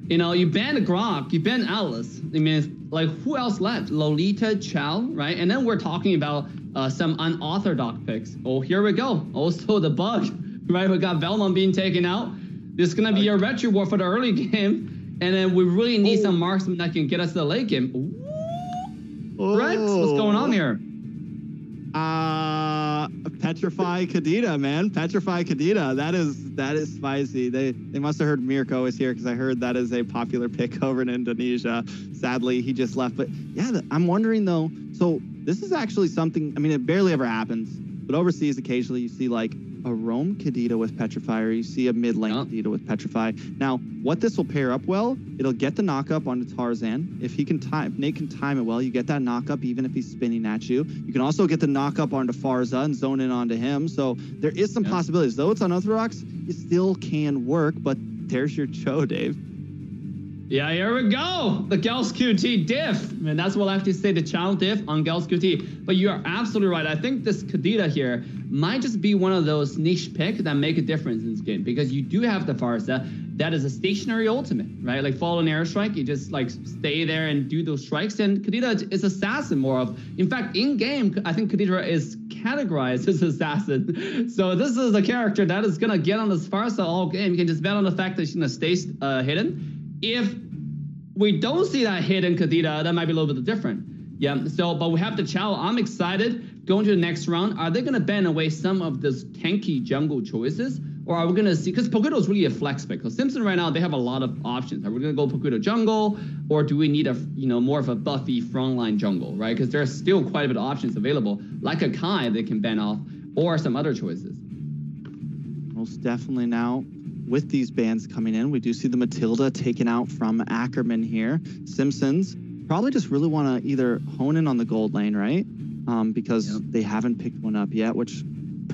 You banned Grok, you banned Atlas. I mean, who else left? Lolita, Chow, right? And then we're talking about some unorthodox picks. Oh, here we go. Also the bug, right? We got Belmont being taken out. This is going to be a retro war for the early game. And then we really need some marksman that can get us to the late game. Ooh. Rex, what's going on here? Petrify Kadita, man. Petrify Kadita. That is spicy. They must have heard Mirko is here because I heard that is a popular pick over in Indonesia. Sadly, he just left. But yeah, I'm wondering though. So this is actually something. I mean, it barely ever happens, but overseas occasionally you see a roam Kadita with Petrify, or you see a mid lane Kadita with Petrify. Now, what this will pair up well, it'll get the knockup onto Tarzan. If he can time, Nate can time it well, you get that knockup even if he's spinning at you. You can also get the knockup onto Pharsa and zone in onto him. So there is some possibilities. Though it's unorthodox, it still can work, but there's your Cho, Dave. Yeah, here we go. The Gauss QT diff. And that's what I have to say, the Chow diff on Gauss QT. But you're absolutely right. I think this Kadita here might just be one of those niche picks that make a difference in this game, because you do have the Pharsa that is a stationary ultimate, right? Fallen airstrike, you just stay there and do those strikes. And Kadita is assassin more of. In fact, in game, I think Kadita is categorized as assassin. So this is a character that is gonna get on this Pharsa all game. You can just bet on the fact that she's gonna stay hidden. If we don't see that hidden Kadita, that might be a little bit different. Yeah, so, but we have the Chow. I'm excited. Going to the next round, are they going to ban away some of those tanky jungle choices? Or are we going to see, because Pokuto is really a flex pick. Because Simpson right now, they have a lot of options. Are we going to go Pokuto jungle? Or do we need a, more of a buffy frontline jungle, right? Because there's still quite a bit of options available. Like a Kai they can ban off, or some other choices. Most definitely now. With these bans coming in, we do see the Matilda taken out from Ackerman here. Simpsons probably just really want to either hone in on the gold lane, right? Because they haven't picked one up yet, which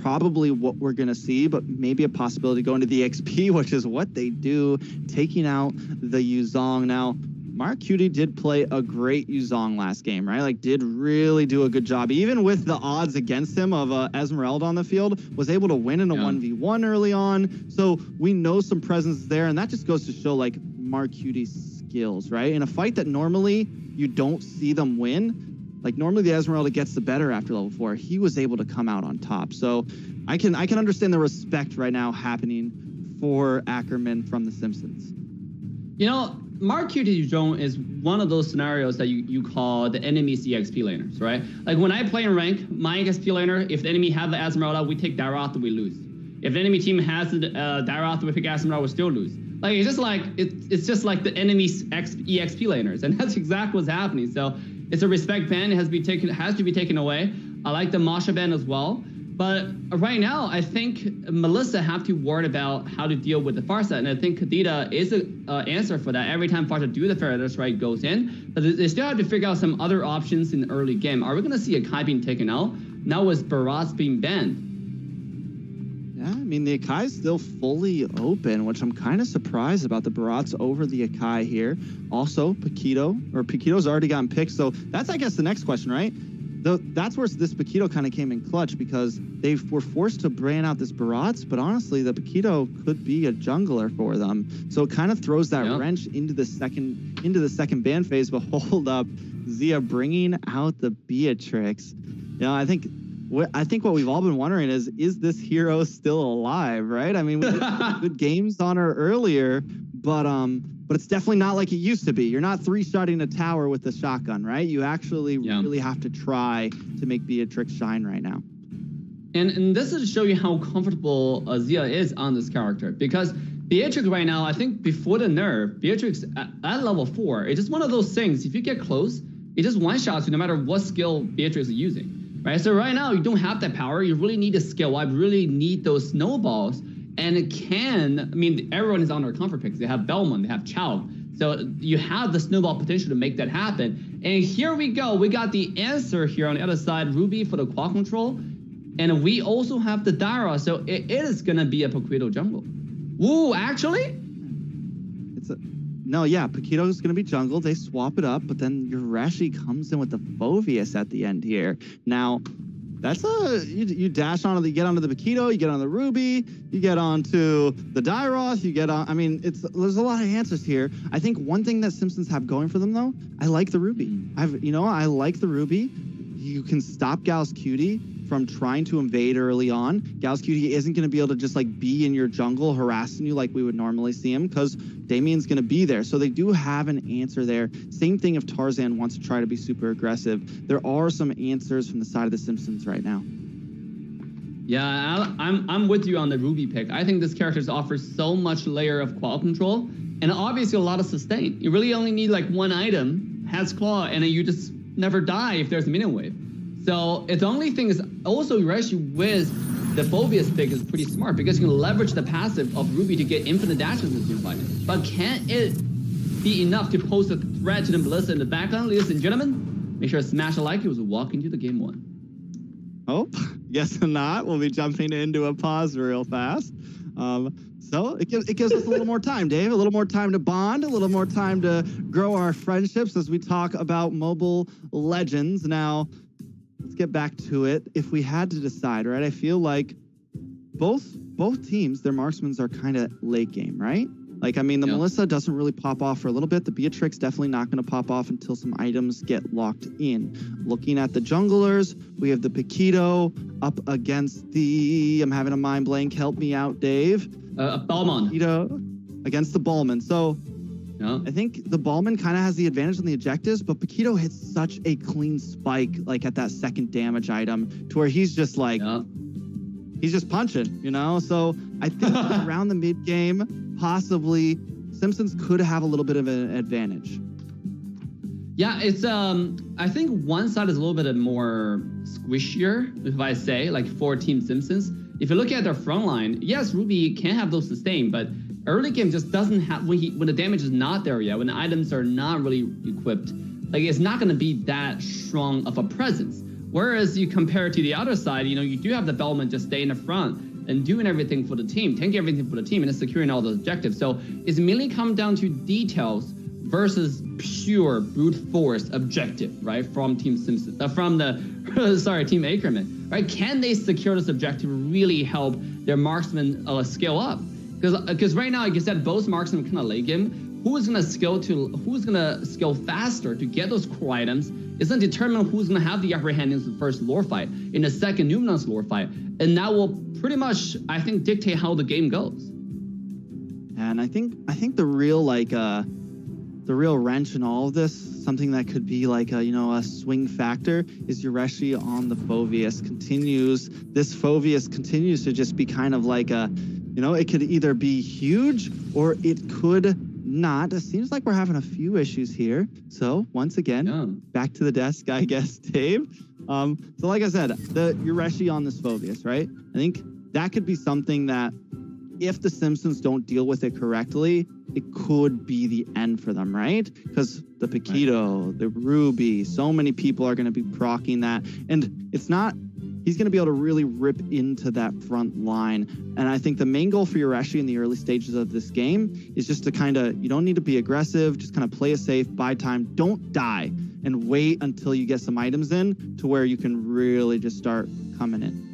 probably what we're going to see, but maybe a possibility going to the XP, which is what they do, taking out the Yuzong. Now, Mark Cutie did play a great Yuzong last game, right? Did really do a good job. Even with the odds against him of Esmeralda on the field, was able to win in a 1v1 early on. So we know some presence there, and that just goes to show, Mark Cutie's skills, right? In a fight that normally you don't see them win, normally the Esmeralda gets the better after level 4. He was able to come out on top. So I can understand the respect right now happening for Ackerman from the Simpsons. Mark Cutie Yuzong is one of those scenarios that you call the enemy's EXP laners, right? When I play in rank, my EXP laner, if the enemy have the Esmeralda, we take Darath, we lose. If the enemy team has the Darath, we pick Esmeralda, we still lose. It's just like the enemy's EXP laners, and that's exactly what's happening. So it's a respect ban. It has to be taken away. I like the Masha ban as well. But right now, I think Melissa have to worry about how to deal with the Pharsa, and I think Kadita is an answer for that. Every time Pharsa do the Fair Strike goes in, but they still have to figure out some other options in the early game. Are we going to see a Kai being taken out? Now with Barats being banned. Yeah, I mean, the Akai is still fully open, which I'm kind of surprised about the Barats over the Akai here. Also, Paquito's already gotten picked, so that's, I guess, the next question, right? That's where this Paquito kind of came in clutch because they were forced to brand out this Barats, but honestly, the Paquito could be a jungler for them. So it kind of throws that wrench into the second ban phase. But hold up, Zia bringing out the Beatrix. You know, I think what we've all been wondering is this hero still alive, right? I mean, we had good games on her earlier, but it's definitely not like it used to be. You're not three-shotting a tower with a shotgun, right? You actually really have to try to make Beatrix shine right now. And this is to show you how comfortable Zia is on this character, because Beatrix right now, I think before the nerf, Beatrix at level 4, it's just one of those things. If you get close, it just one-shots you no matter what skill Beatrix is using. Right, so right now you don't have that power. You really need to scale up. You really need those snowballs. And everyone is on their comfort picks. They have Belmont, they have Chow. So you have the snowball potential to make that happen. And here we go. We got the answer here on the other side. Ruby for the quad control. And we also have the Dara. So it is going to be a Paquito jungle. Ooh, actually? Paquito is going to be jungle. They swap it up, but then Urashi comes in with the Phoveus at the end here. Now, that's you dash you get onto the Paquito, you get on the Ruby, you get onto the Dairoth, you get on. I mean, there's a lot of answers here. I think one thing that Simpsons have going for them though, I like the Ruby. I like the Ruby. You can stop Gauss Cutie from trying to invade early on. Gauss Cutie isn't going to be able to just like be in your jungle harassing you like we would normally see him because Damien's going to be there. So they do have an answer there. Same thing if Tarzan wants to try to be super aggressive. There are some answers from the side of the Simpsons right now. Yeah, I'm with you on the Ruby pick. I think this character offers so much layer of qual control and obviously a lot of sustain. You really only need like one item, has claw, and then you just never die if there's a minion wave. So the only thing is also Urashi with the Phoveus pick is pretty smart because you can leverage the passive of Ruby to get infinite dashes in this fight. But can it be enough to pose a threat to the Melissa in the background, ladies and gentlemen? Make sure to smash a like as we walk into the game 1. Oh, yes or not. We'll be jumping into a pause real fast. So it gives us a little more time, Dave, a little more time to bond, a little more time to grow our friendships as we talk about Mobile Legends. Now, let's get back to it. If we had to decide, right, I feel like both teams, their marksmans are kind of late game, right? Like, I mean, the Melissa doesn't really pop off for a little bit. The Beatrix definitely not going to pop off until some items get locked in. Looking at the junglers, we have the Paquito up against I'm having a mind blank. Help me out, Dave. Balmond. Paquito against the Ballman. So I think the Ballman kind of has the advantage on the objectives, but Paquito hits such a clean spike, like at that second damage item, to where he's just like, he's just punching, you know? So I think around the mid game, possibly Simpsons could have a little bit of an advantage. Yeah, it's I think one side is a little bit more squishier, if I say, like for Team Simpsons. If you look at their front line, yes, Ruby can have those sustain, but early game just doesn't have, when the damage is not there yet, when the items are not really equipped, like it's not going to be that strong of a presence. Whereas you compare it to the other side, you know, you do have the Bellman just stay in the front and doing everything for the team, tanking everything for the team, and securing all the objectives. So it's mainly come down to details versus pure brute force objective, right? From Team Simpson, from the Team Ackerman, right? Can they secure this objective, really help their marksmen scale up? Because right now, like you said, both marksmen kind of late game. Who's gonna scale faster to get those core items is gonna determine who's gonna have the upper hand in the first lore fight, in the second Numenon's lore fight, and that will pretty much, I think, dictate how the game goes. And I think the real wrench in all of this, something that could be like a swing factor, is Urashi on the Phoveus. This Phoveus continues to just be kind of like it could either be huge or it could not. It seems like we're having a few issues here. So once again, back to the desk, I guess, Dave. So like I said, the Yureshi on this Phoveus, right? I think that could be something that if the Simpsons don't deal with it correctly, it could be the end for them, right? Because the Paquito, the Ruby, so many people are going to be proccing that. And it's not, he's going to be able to really rip into that front line. And I think the main goal for Yureshi in the early stages of this game is just to kind of, you don't need to be aggressive, just kind of play it safe, buy time, don't die, and wait until you get some items in to where you can really just start coming in.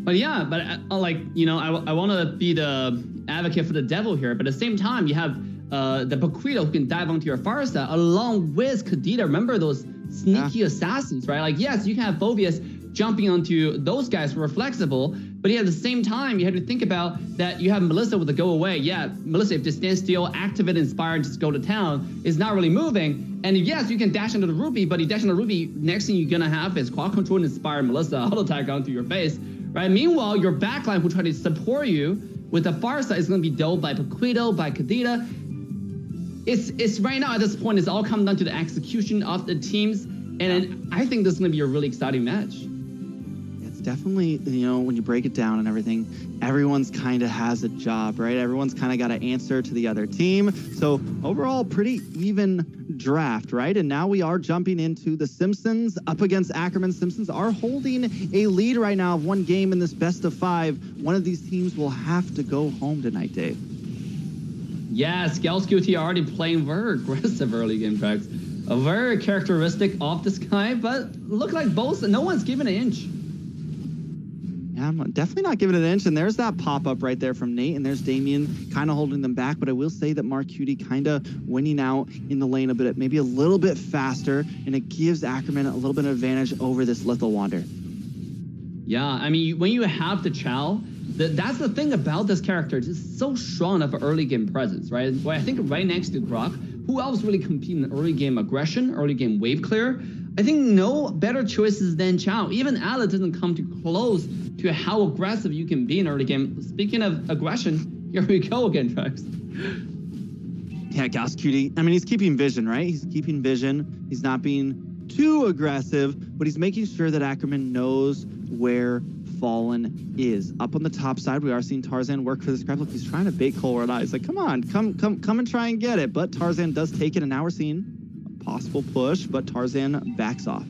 But yeah, but like, you know, I want to be the advocate for the devil here, but at the same time, you have the Paquito who can dive onto your Pharsa along with Kadita. Remember those sneaky assassins, right? Like, yes, you can have Phoveus jumping onto those guys who are flexible, but yeah, at the same time, you have to think about that you have Melissa with the go away. Yeah, Melissa, if you stand still, activate, inspire, and just go to town, is not really moving. And yes, you can dash into the Ruby, but you dash into the Ruby, next thing you're gonna have is quad control and inspire Melissa auto attack onto your face. Right. Meanwhile, your backline who try to support you with the Pharsa is going to be dealt by Paquito, by Kadita. It's right now at this point, it's all come down to the execution of the teams, and I think this is going to be a really exciting match. It's definitely, you know, when you break it down and everything, everyone's kind of has a job, right? Everyone's kind of got to answer to the other team. So overall, pretty even draft, right? And now we are jumping into the Simpsons up against Ackerman. Simpsons are holding a lead right now of 1 game in this best of 5. One of these teams will have to go home tonight, Dave. Yes, GalsQT already playing very aggressive early game tracks. A very characteristic of this guy, but look like both, no one's giving an inch. Yeah, I'm definitely not giving it an inch. And there's that pop-up right there from Nate. And there's Damien kind of holding them back. But I will say that MarQt kind of winning out in the lane a bit, maybe a little bit faster. And it gives Ackerman a little bit of advantage over this Lethal Wander. Yeah, I mean, when you have the Chow, that's the thing about this character. It's so strong of an early game presence, right? Well, I think right next to Grok, who else really compete in early game aggression, early game wave clear? I think no better choices than Chow. Even Alex doesn't come too close to how aggressive you can be in early game. Speaking of aggression, here we go again, Trax. Yeah, GalsQT, I mean, he's keeping vision, right? He's keeping vision. He's not being too aggressive, but he's making sure that Ackerman knows where Fallen is. Up on the top side, we are seeing Tarzan work for this grab. Look, he's trying to bait Cole Red Eye. He's like, come on, come and try and get it. But Tarzan does take it, and now we're seeing a possible push, but Tarzan backs off.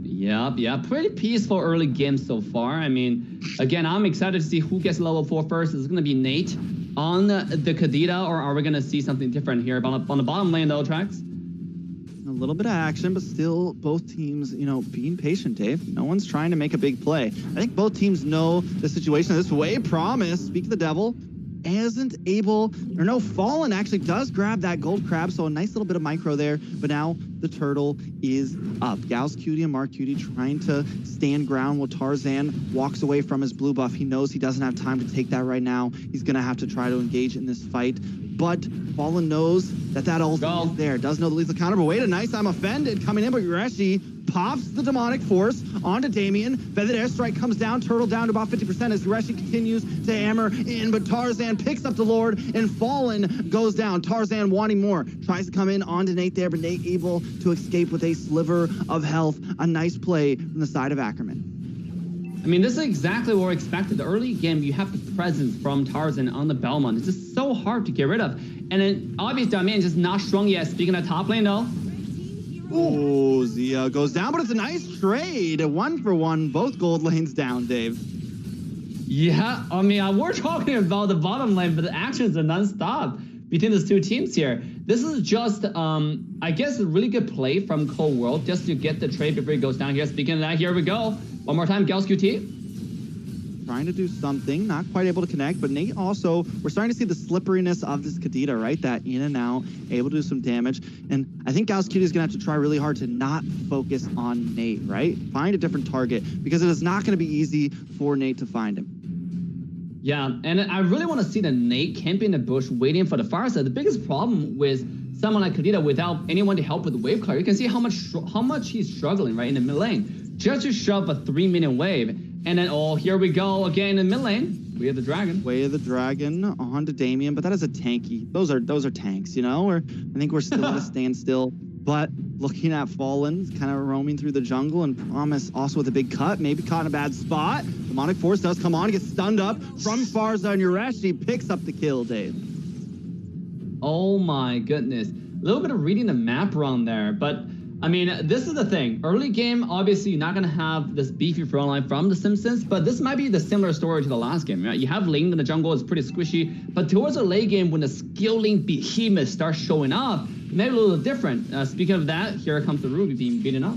Yeah, pretty peaceful early game so far. I mean, again, I'm excited to see who gets level 4 first. Is it going to be Nate on the Kadita, or are we going to see something different here? On the bottom lane, though, Trax? A little bit of action, but still both teams, you know, being patient, Dave. No one's trying to make a big play. I think both teams know the situation this way. Promise, speak of the devil, isn't able, or no, Fallen actually does grab that gold crab, so a nice little bit of micro there, but now the turtle is up. GalsQT and MarQt trying to stand ground while Tarzan walks away from his blue buff. He knows he doesn't have time to take that right now. He's going to have to try to engage in this fight, but Fallen knows that ulti is there. Does know the lethal counter, but wait, a nice I'm offended coming in, but Yureshi pops the demonic force onto Damien. Feathered airstrike comes down, turtle down to about 50% as Yureshi continues to hammer in, but Tarzan picks up the Lord and Fallen goes down. Tarzan wanting more, tries to come in onto Nate there, but Nate able to escape with a sliver of health. A nice play from the side of Ackerman. I mean, this is exactly what we expected. The early game, you have the presence from Tarzan on the Belmont. It's just so hard to get rid of. And then, obviously, I mean, just not strong yet. Speaking of top lane, though. Oh, Zia goes down, but it's a nice trade. 1-for-1, both gold lanes down, Dave. Yeah, I mean, we're talking about the bottom lane, but the actions are non-stop between these two teams here. This is just, I guess, a really good play from Cold World just to get the trade before he goes down here. Speaking of that, here we go. One more time, GalsQT. Trying to do something, not quite able to connect, but Nate also, we're starting to see the slipperiness of this Kadita, right? That in and out, able to do some damage. And I think GalsQT is going to have to try really hard to not focus on Nate, right? Find a different target, because it is not going to be easy for Nate to find him. Yeah, and I really want to see the Nate camping in the bush waiting for the Pharsa. The biggest problem with someone like Kadita without anyone to help with the wave clear, you can see how much he's struggling right in the mid lane. Just to shove a 3-minute wave. And then, oh, here we go again in the mid lane. We have the dragon. Way of the dragon onto Damien, but that is a tanky. Those are tanks, you know? Or I think we're still at a standstill But looking at Fallen, kind of roaming through the jungle, and Promise also with a big cut, maybe caught in a bad spot. Demonic Force does come on, gets stunned up from Pharsa, and Yureshi picks up the kill, Dave. Oh my goodness. A little bit of reading the map wrong there, but I mean, this is the thing. Early game, obviously, you're not going to have this beefy front line from the Simpsons, but this might be the similar story to the last game, right? You have Ling in the jungle, it's pretty squishy, but towards the late game, when the skilling behemoth starts showing up, it may be a little different. Speaking of that, here comes the Ruby being beaten up.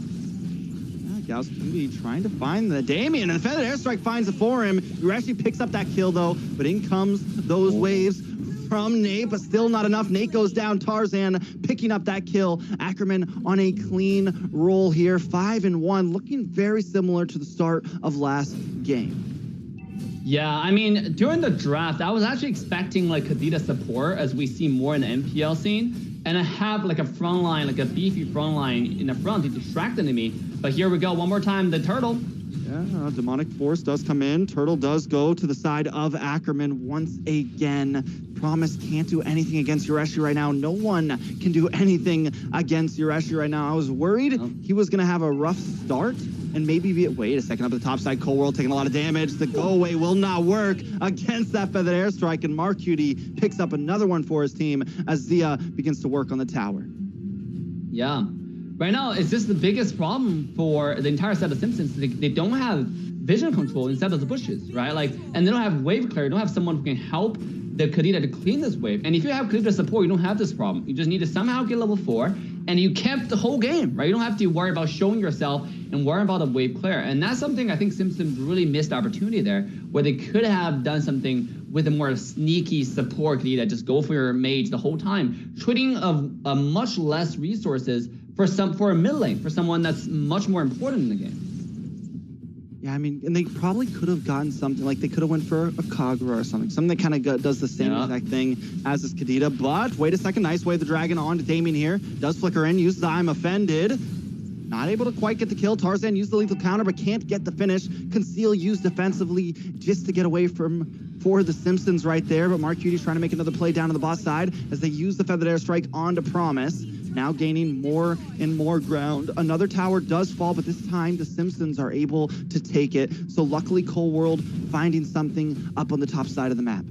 Gauss Cutie trying to find the Damien, and the Feathered Airstrike finds it for him. Yureshi picks up that kill, though, but in comes those waves from Nate, but still not enough. Nate goes down. Tarzan picking up that kill. Ackerman on a clean roll here. 5-1, looking very similar to the start of last game. Yeah, I mean, during the draft, I was actually expecting like Kadita support as we see more in the MPL scene, and I have like a front line, like a beefy front line in the front to distract the enemy. But here we go, one more time, the Turtle. Yeah, Demonic Force does come in. Turtle does go to the side of Ackerman once again. Promise can't do anything against Yureshi right now. No one can do anything against Yureshi right now. I was worried he was going to have a rough start and maybe wait a second, up the top side, Cold World taking a lot of damage. The go away will not work against that Feathered Airstrike, and Mark Cutie picks up another one for his team as Zia begins to work on the tower. Yeah. Right now, it's just the biggest problem for the entire set of Simpsons. They don't have vision control inside of the bushes, right? Like, and they don't have wave clear. They don't have someone who can help the Kadita to clean this wave. And if you have Kadita support, you don't have this problem. You just need to somehow get level 4, and you kept the whole game, right? You don't have to worry about showing yourself and worry about the wave clear. And that's something I think Simpsons really missed opportunity there, where they could have done something with a more sneaky support Kadita. Just go for your mage the whole time, trading a much less resources for a mid lane, for someone that's much more important in the game. Yeah, I mean, and they probably could have gotten something, like they could have went for a Kagura or something that kind of does the same exact thing as this Kadita. But wait a second, nice wave the dragon on to Damien here. Does flicker in, uses the I'm offended. Not able to quite get the kill. Tarzan used the lethal counter, but can't get the finish. Conceal used defensively just to get away for the Simpsons right there. But Mark Cutie's trying to make another play down to the bot side as they use the Feathered Airstrike onto Promise. Now gaining more and more ground. Another tower does fall, but this time the Simpsons are able to take it. So luckily, Cold World finding something up on the top side of the map.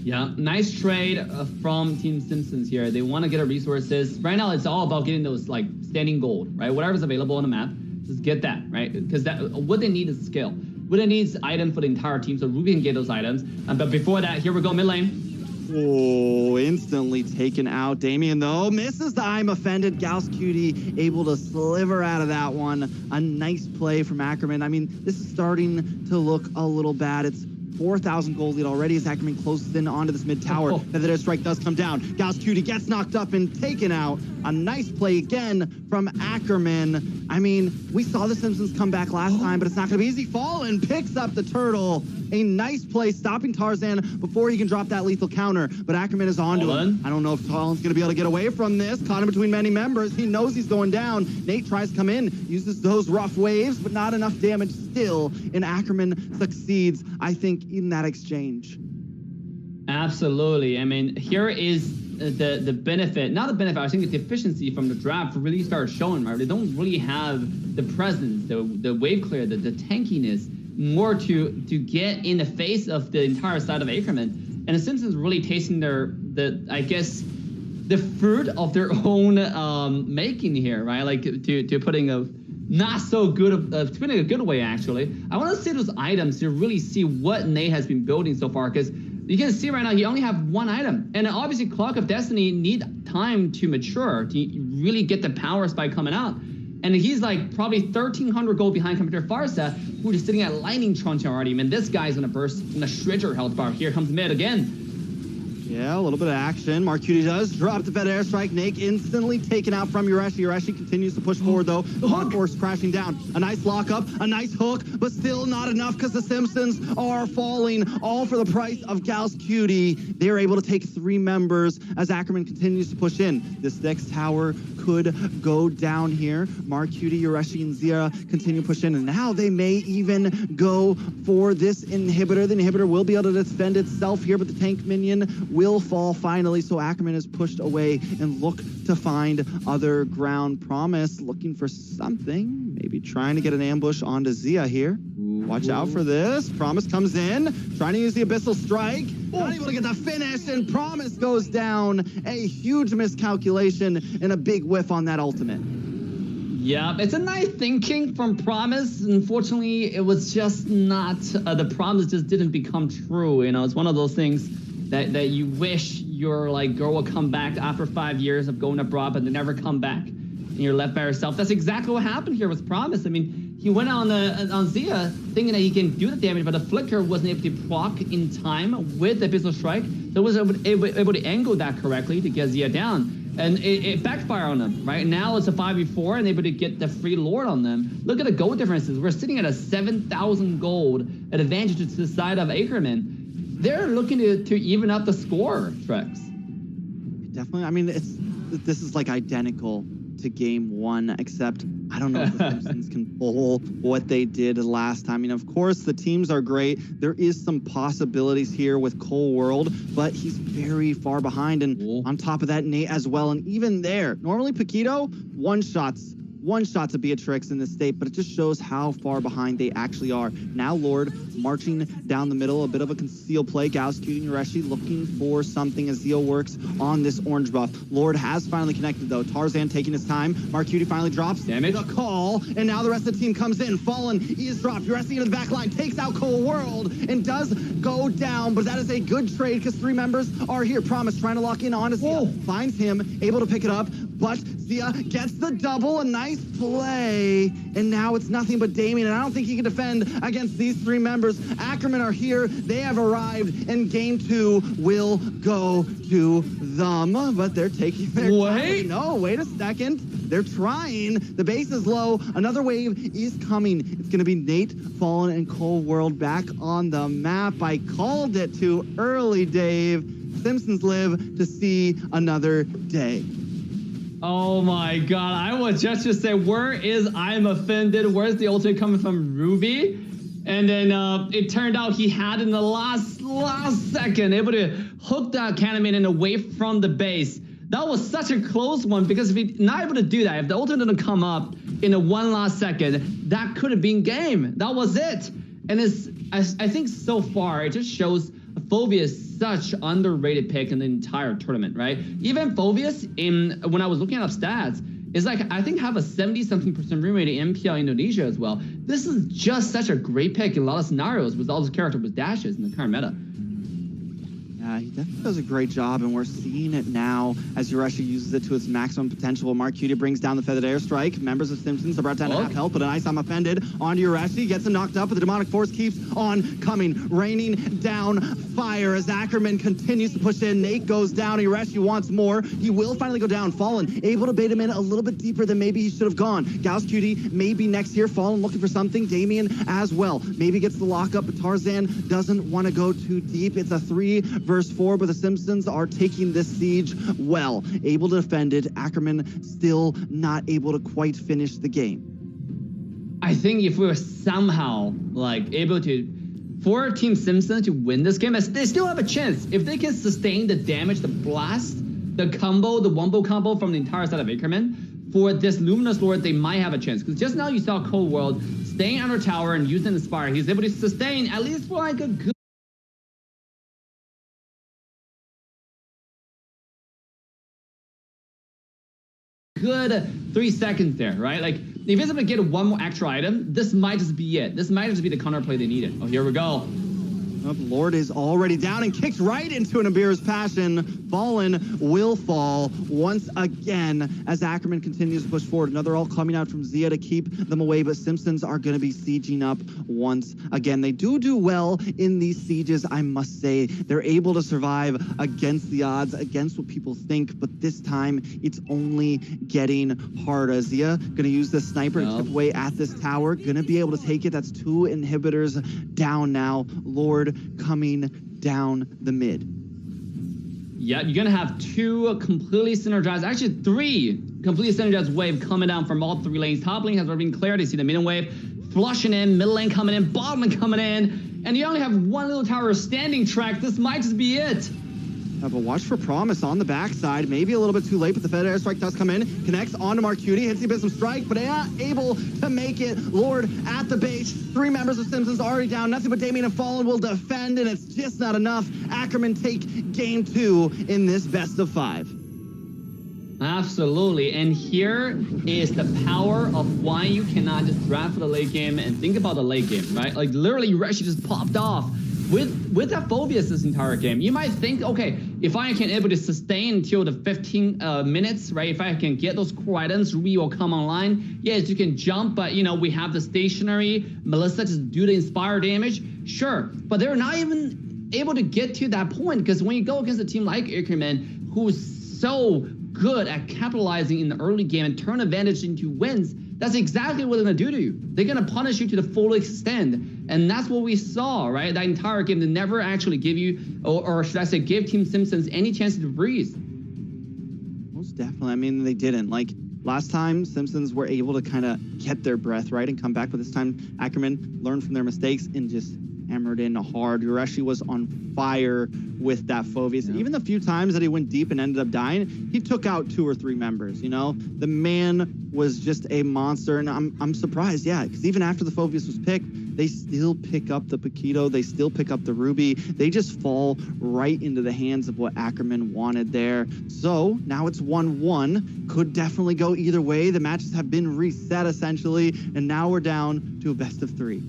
Yeah, nice trade from Team Simpsons here. They want to get our resources. Right now, it's all about getting those like standing gold, right? Whatever's available on the map, just get that, right? Because what they need is skill. What they need is item for the entire team, so Ruby can get those items. But before that, here we go mid lane. Oh, instantly taken out. Damien, though, misses the I'm offended. Gauss Cutie able to sliver out of that one. A nice play from Ackerman. I mean, this is starting to look a little bad. It's 4,000 gold lead already as Ackerman closes in onto this mid tower. Feathered Airstrike does come down. Gauss Cutie gets knocked up and taken out. A nice play again from Ackerman. I mean, we saw the Simpsons come back last time, but it's not going to be easy. Fallen picks up the turtle. A nice play stopping Tarzan before he can drop that lethal counter, but Ackerman is onto him. I don't know if Fallen's going to be able to get away from this. Caught him between many members. He knows he's going down. Nate tries to come in, uses those rough waves, but not enough damage still, and Ackerman succeeds, I think, in that exchange. Absolutely. I mean, here is the benefit, not the benefit, I think the efficiency from the draft really started showing, right? They don't really have the presence, the wave clear, the tankiness, more to get in the face of the entire side of Ackerman. And the Simpsons really tasting I guess, the fruit of their own making here, right? Like to putting a not so good, putting a good way, actually. I want to see those items to really see what Nate has been building so far, because you can see right now he only have one item. And obviously Clock of Destiny need time to mature, to really get the power spike coming out. And he's like probably 1,300 gold behind compared to Pharsa, who is sitting at Lightning Truncheon already. Man, this guy's gonna burst in a shred your health bar. Here comes mid again. Yeah, a little bit of action. Mark Cutie does drop the Feathered Airstrike. Nate instantly taken out from Yureshi. Yureshi continues to push forward, though. Demonic Force crashing down. A nice lockup, a nice hook, but still not enough because the Simpsons are falling, all for the price of Gauss Cutie. They're able to take 3 members as Ackerman continues to push in. This next tower could go down here. Marcutie, Yureshi, and Zia continue pushing, and now they may even go for this inhibitor. The inhibitor will be able to defend itself here, but the tank minion will fall finally, so Ackerman is pushed away and look to find other ground. Promise looking for something, maybe trying to get an ambush onto Zia here. Watch out for this. Promise comes in, trying to use the Abyssal Strike. Not able to get the finish, and Promise goes down. A huge miscalculation and a big whiff on that ultimate. Yeah, it's a nice thinking from Promise. Unfortunately, it was just not, the promise just didn't become true. You know, it's one of those things that you wish your like girl would come back after 5 years of going abroad, but they never come back. And you're left by yourself. That's exactly what happened here with Promise. I mean, he went on Zia thinking that he can do the damage, but the Flicker wasn't able to proc in time with the Abyssal Strike. So was able to angle that correctly to get Zia down. And it backfired on them, right? Now it's a 5v4 and able to get the free Lord on them. Look at the gold differences. We're sitting at a 7,000 gold advantage to the side of Ackerman. They're looking to even up the score, Trex. Definitely. I mean, this is like identical to game one, except I don't know if the Simpsons can pull what they did last time. I mean, of course, the teams are great. There is some possibilities here with Cole World, but he's very far behind. And on top of that, Nate as well. And even there, normally Paquito, one shot to Beatrix in this state, but it just shows how far behind they actually are. Now Lord marching down the middle, a bit of a conceal play. Gauss, Cutie, and Yureshi looking for something as Zio works on this orange buff. Lord has finally connected though. Tarzan taking his time. Marcutie finally drops damage. The call, and now the rest of the team comes in. Fallen is dropped. Yureshi into the back line, takes out Cole World, and does go down, but that is a good trade because 3 members are here. Promise trying to lock in on Zia. Finds him, able to pick it up, but Zia gets the double. A nice play, and now it's nothing but Damien, and I don't think he can defend against these 3 members. Ackerman are here. They have arrived, and game 2 will go to them, but they're taking their time. No, wait a second. They're trying. The base is low. Another wave is coming. It's going to be Nate, Fallen, and Cole World back on the map. I called it too early, Dave. Simpsons live to see another day. Oh my god, I was just to say, where is I'm Offended? Where's the ultimate coming from Ruby? And then it turned out he had in the last second, able to hook that Cannon away from the base. That was such a close one, because if he's not able to do that, if the ultimate didn't come up in the one last second, that could have been game. That was it. And I think so far, it just shows Phoveus such underrated pick in the entire tournament, right? Even Phoveus, when I was looking up stats, is like, I think have a 70-something% win rate in MPL Indonesia as well. This is just such a great pick in a lot of scenarios with all his character with dashes in the current meta. Yeah, he definitely does a great job, and we're seeing it now as Yureshi uses it to its maximum potential. Marcutie brings down the Feathered Airstrike. Members of Simpsons are brought down to half health, but a nice I'm Offended onto Yureshi. Gets him knocked up, but the Demonic Force keeps on coming, raining down fire as Ackerman continues to push in. Nate goes down. Yureshi wants more. He will finally go down. Fallen able to bait him in a little bit deeper than maybe he should have gone. Gauss Cutie maybe next here. Fallen looking for something. Damien as well. Maybe gets the lockup, but Tarzan doesn't want to go too deep. It's a 3-4, but the Simpsons are taking this siege well. Able to defend it. Ackerman still not able to quite finish the game. I think if we were somehow like able to, for Team Simpson to win this game, they still have a chance. If they can sustain the damage, the blast, the combo, the wombo combo from the entire side of Ackerman, for this Luminous Lord, they might have a chance. Because just now you saw Cold World staying under tower and using the Spire. He's able to sustain at least for like a good 3 seconds there, right? Like, if he's able to get one more extra item, this might just be it. This might just be the counterplay they needed. Oh, here we go. Lord is already down and kicked right into an Abira's Passion. Fallen will fall once again as Ackerman continues to push forward. Another ult coming out from Zia to keep them away, but Simpsons are going to be sieging up once again. They do well in these sieges, I must say. They're able to survive against the odds, against what people think, but this time it's only getting harder. Zia going to use the sniper to chip away at this tower. Going to be able to take it. That's 2 inhibitors down now. Lord coming down the mid. Yeah, you're gonna have 2 completely synergized, actually 3 completely synergized wave coming down from all 3 lanes. Top lane has already been cleared. You see the middle wave flushing in, middle lane coming in, bottom lane coming in, and you only have 1 little tower standing track. This might just be it. But watch for Promise on the backside. Maybe a little bit too late, but the Fed Airstrike does come in. Connects onto Marcuti, hits the Abyssal Strike, but not able to make it. Lord at the base. 3 members of Simpsons already down. Nothing but Damien and Fallen will defend, and it's just not enough. Ackerman take game 2 in this best of 5. Absolutely, and here is the power of why you cannot just draft for the late game and think about the late game, right? Like literally, you actually just popped off with that Phobius this entire game. You might think, okay, if I can able to sustain until the 15 minutes, right? If I can get those core items, Ruby will come online. Yes, you can jump, but you know, we have the stationary. Melissa just do the inspire damage. Sure, but they're not even able to get to that point because when you go against a team like Ackerman, who's so good at capitalizing in the early game and turn advantage into wins, that's exactly what they're gonna do to you. They're gonna punish you to the full extent. And that's what we saw, right? That entire game, they never actually give you, or should I say, give Team Simpsons any chance to breathe. Most definitely. I mean, they didn't. Like, last time, Simpsons were able to kind of get their breath, right, and come back. But this time, Ackerman learned from their mistakes and just hammered in hard. Yureshi was on fire with that Phobius. Yeah. Even the few times that he went deep and ended up dying, he took out 2 or 3 members, you know? The man was just a monster, and I'm surprised, yeah, because even after the Phobius was picked, they still pick up the Paquito, they still pick up the Ruby. They just fall right into the hands of what Ackerman wanted there. So now it's 1-1. Could definitely go either way. The matches have been reset, essentially, and now we're down to a best of 3.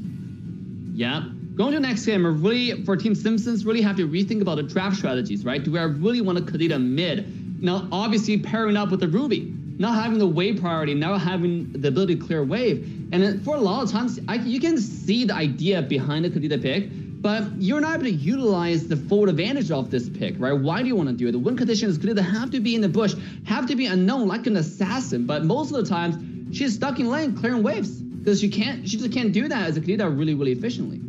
Yeah. Going to the next game, really, for Team Simpsons, really have to rethink about the draft strategies, right? Do I really want to Kadita mid? Now, obviously, pairing up with the Ruby, not having the wave priority, not having the ability to clear wave. And for a lot of times, you can see the idea behind the Kadita pick, but you're not able to utilize the full advantage of this pick, right? Why do you want to do it? The win condition is Kadita have to be in the bush, have to be unknown like an assassin, but most of the times, she's stuck in lane clearing waves because she just can't do that as a Kadita really, really efficiently.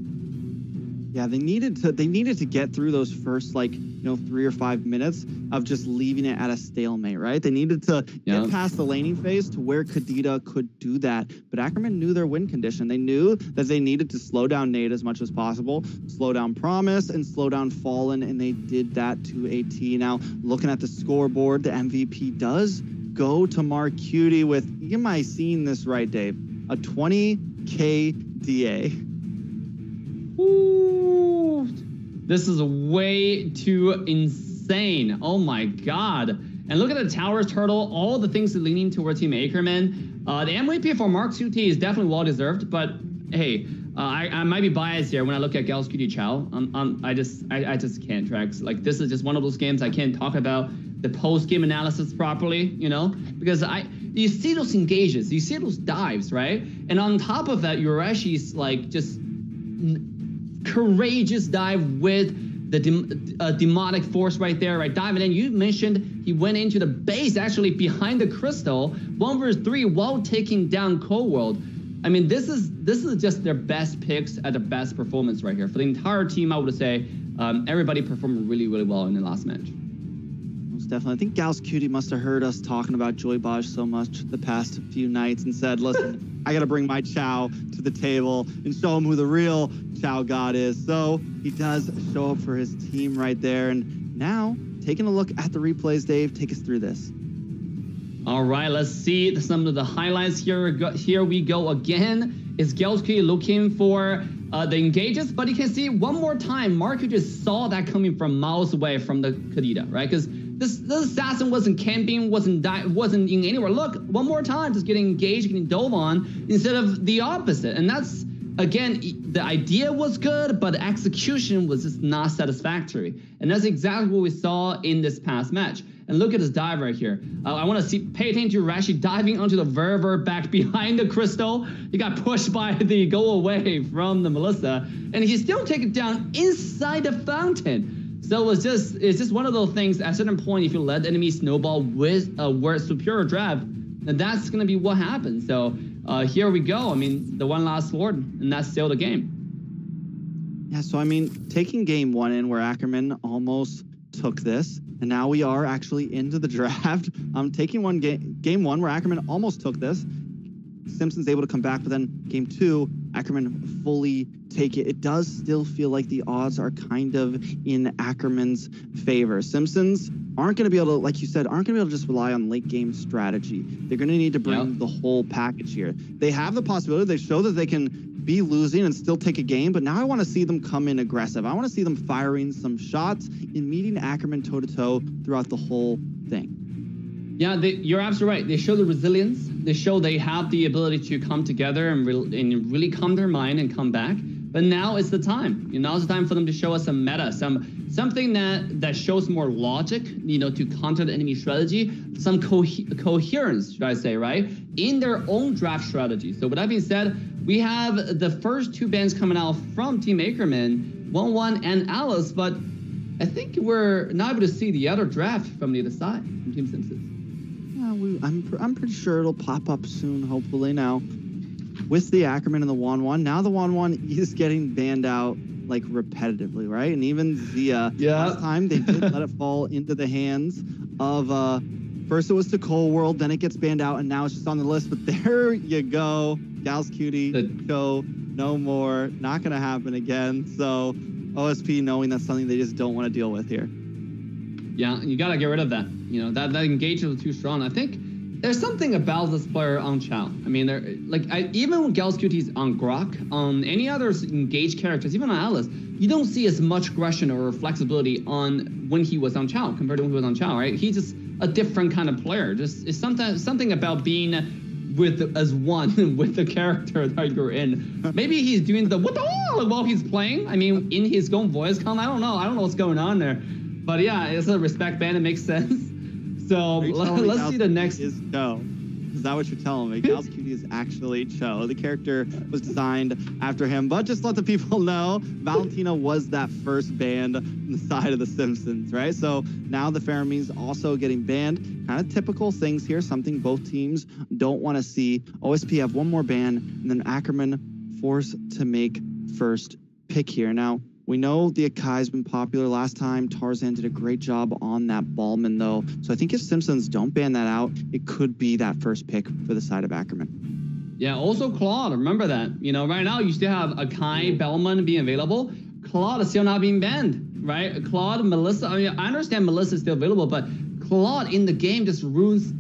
Yeah, they needed to get through those first, like, 3 or 5 minutes of just leaving it at a stalemate, right? They needed to get past the laning phase to where Kadita could do that. But Ackerman knew their win condition. They knew that they needed to slow down Nate as much as possible, slow down Promise, and slow down Fallen, and they did that to a T. Now, looking at the scoreboard, the MVP does go to Marcuti with, am I seeing this right, Dave? A 20K DA. Ooh, this is way too insane. Oh my god. And look at the towers, Turtle, all the things leaning toward Team Ackerman. The MVP for Mark Suti is definitely well deserved, but hey, I might be biased here when I look at Gals QD Chow. I just can't track. Like, this is just one of those games I can't talk about the post-game analysis properly, because you see those engages, you see those dives, right? And on top of that, Yureshi's like just courageous dive with the demonic force right there, right? Diving in. You mentioned he went into the base actually behind the crystal, 1 versus 3 while taking down Cold World. I mean, this is just their best picks at the best performance right here. For the entire team, I would say everybody performed really, really well in the last match. Most definitely. I think Gals Cutie must have heard us talking about Joy Baj so much the past few nights and said, listen, I got to bring my Chow to the table and show him who the real Chow God is. So he does show up for his team right there. And now, taking a look at the replays, Dave, take us through this. All right, let's see some of the highlights here. Here we go again. Is Gelski looking for the engages? But you can see one more time, Marco just saw that coming from miles away from the Kadita, right? Because this assassin wasn't camping, wasn't in anywhere. Look, one more time, just getting engaged, getting dove on, instead of the opposite. And that's, again, the idea was good, but the execution was just not satisfactory. And that's exactly what we saw in this past match. And look at this dive right here. I want to pay attention to Rashi diving onto the Verver back behind the crystal. He got pushed by the go away from the Melissa, and he still take it down inside the fountain. So it's just one of those things. At a certain point, if you let the enemy snowball with a superior draft, then that's gonna be what happens. So here we go. I mean, the one last sword, and that's still the game. Yeah. So I mean, taking game 1 in where Ackerman almost took this, and now we are actually into the draft. Taking game one where Ackerman almost took this. Simpson's able to come back, but then game two, Ackerman fully take it. It does still feel like the odds are kind of in Ackerman's favor. Simpsons aren't going to be able to, like you said, aren't going to be able to just rely on late game strategy. They're going to need to bring the whole package here. They have the possibility. They show that they can be losing and still take a game, but now I want to see them come in aggressive. I want to see them firing some shots and meeting Ackerman toe-to-toe throughout the whole thing. Yeah, you're absolutely right. They show the resilience. They show they have the ability to come together and really calm their mind and come back. But now is the time. Now's the time for them to show us some meta, something that shows more logic, to counter the enemy strategy, some coherence, should I say, right, in their own draft strategy. So with that being said, we have the first two bans coming out from Team Ackerman, 1-1 and Alice, but I think we're not able to see the other draft from the other side, from Team Simpsons. I'm pretty sure it'll pop up soon, hopefully. Now, with the Ackerman and the 1-1, now the 1-1 is getting banned out like repetitively, right? And even Zia, last time they did let it fall into the hands of first it was to Cold World, then it gets banned out, and now it's just on the list. But there you go, Gals Cutie, go, no more, not gonna happen again. So OSP knowing that's something they just don't want to deal with here. Yeah, you gotta get rid of that. That engagement was too strong. I think there's something about this player on Chao. I mean, even when Gals Cutie's on Grok, on any other engaged characters, even on Alice, you don't see as much aggression or flexibility on when he was on Chao compared to when he was on Chao, right? He's just a different kind of player. It's something about being as one with the character that you're in. Maybe he's doing the what the while he's playing. I mean, in his own voice I don't know what's going on there. But yeah, it's a respect ban. It makes sense. So let's see the next. Is Cho? Is that what you're telling me? Gals Cutie is actually Cho. The character was designed after him. But just let the people know, Valentina was that first banned on the side of the Simpsons, right? So now the Pheromones also getting banned. Kind of typical things here. Something both teams don't want to see. OSP have one more ban, and then Ackerman forced to make first pick here. Now, we know the Akai's been popular. Last time, Tarzan did a great job on that Ballman, though. So I think if Simpsons don't ban that out, it could be that first pick for the side of Ackerman. Yeah, also Claude, remember that. Right now you still have Akai, Bellman being available. Claude is still not being banned, right? Claude, Melissa, I understand Melissa is still available, but Claude in the game just rules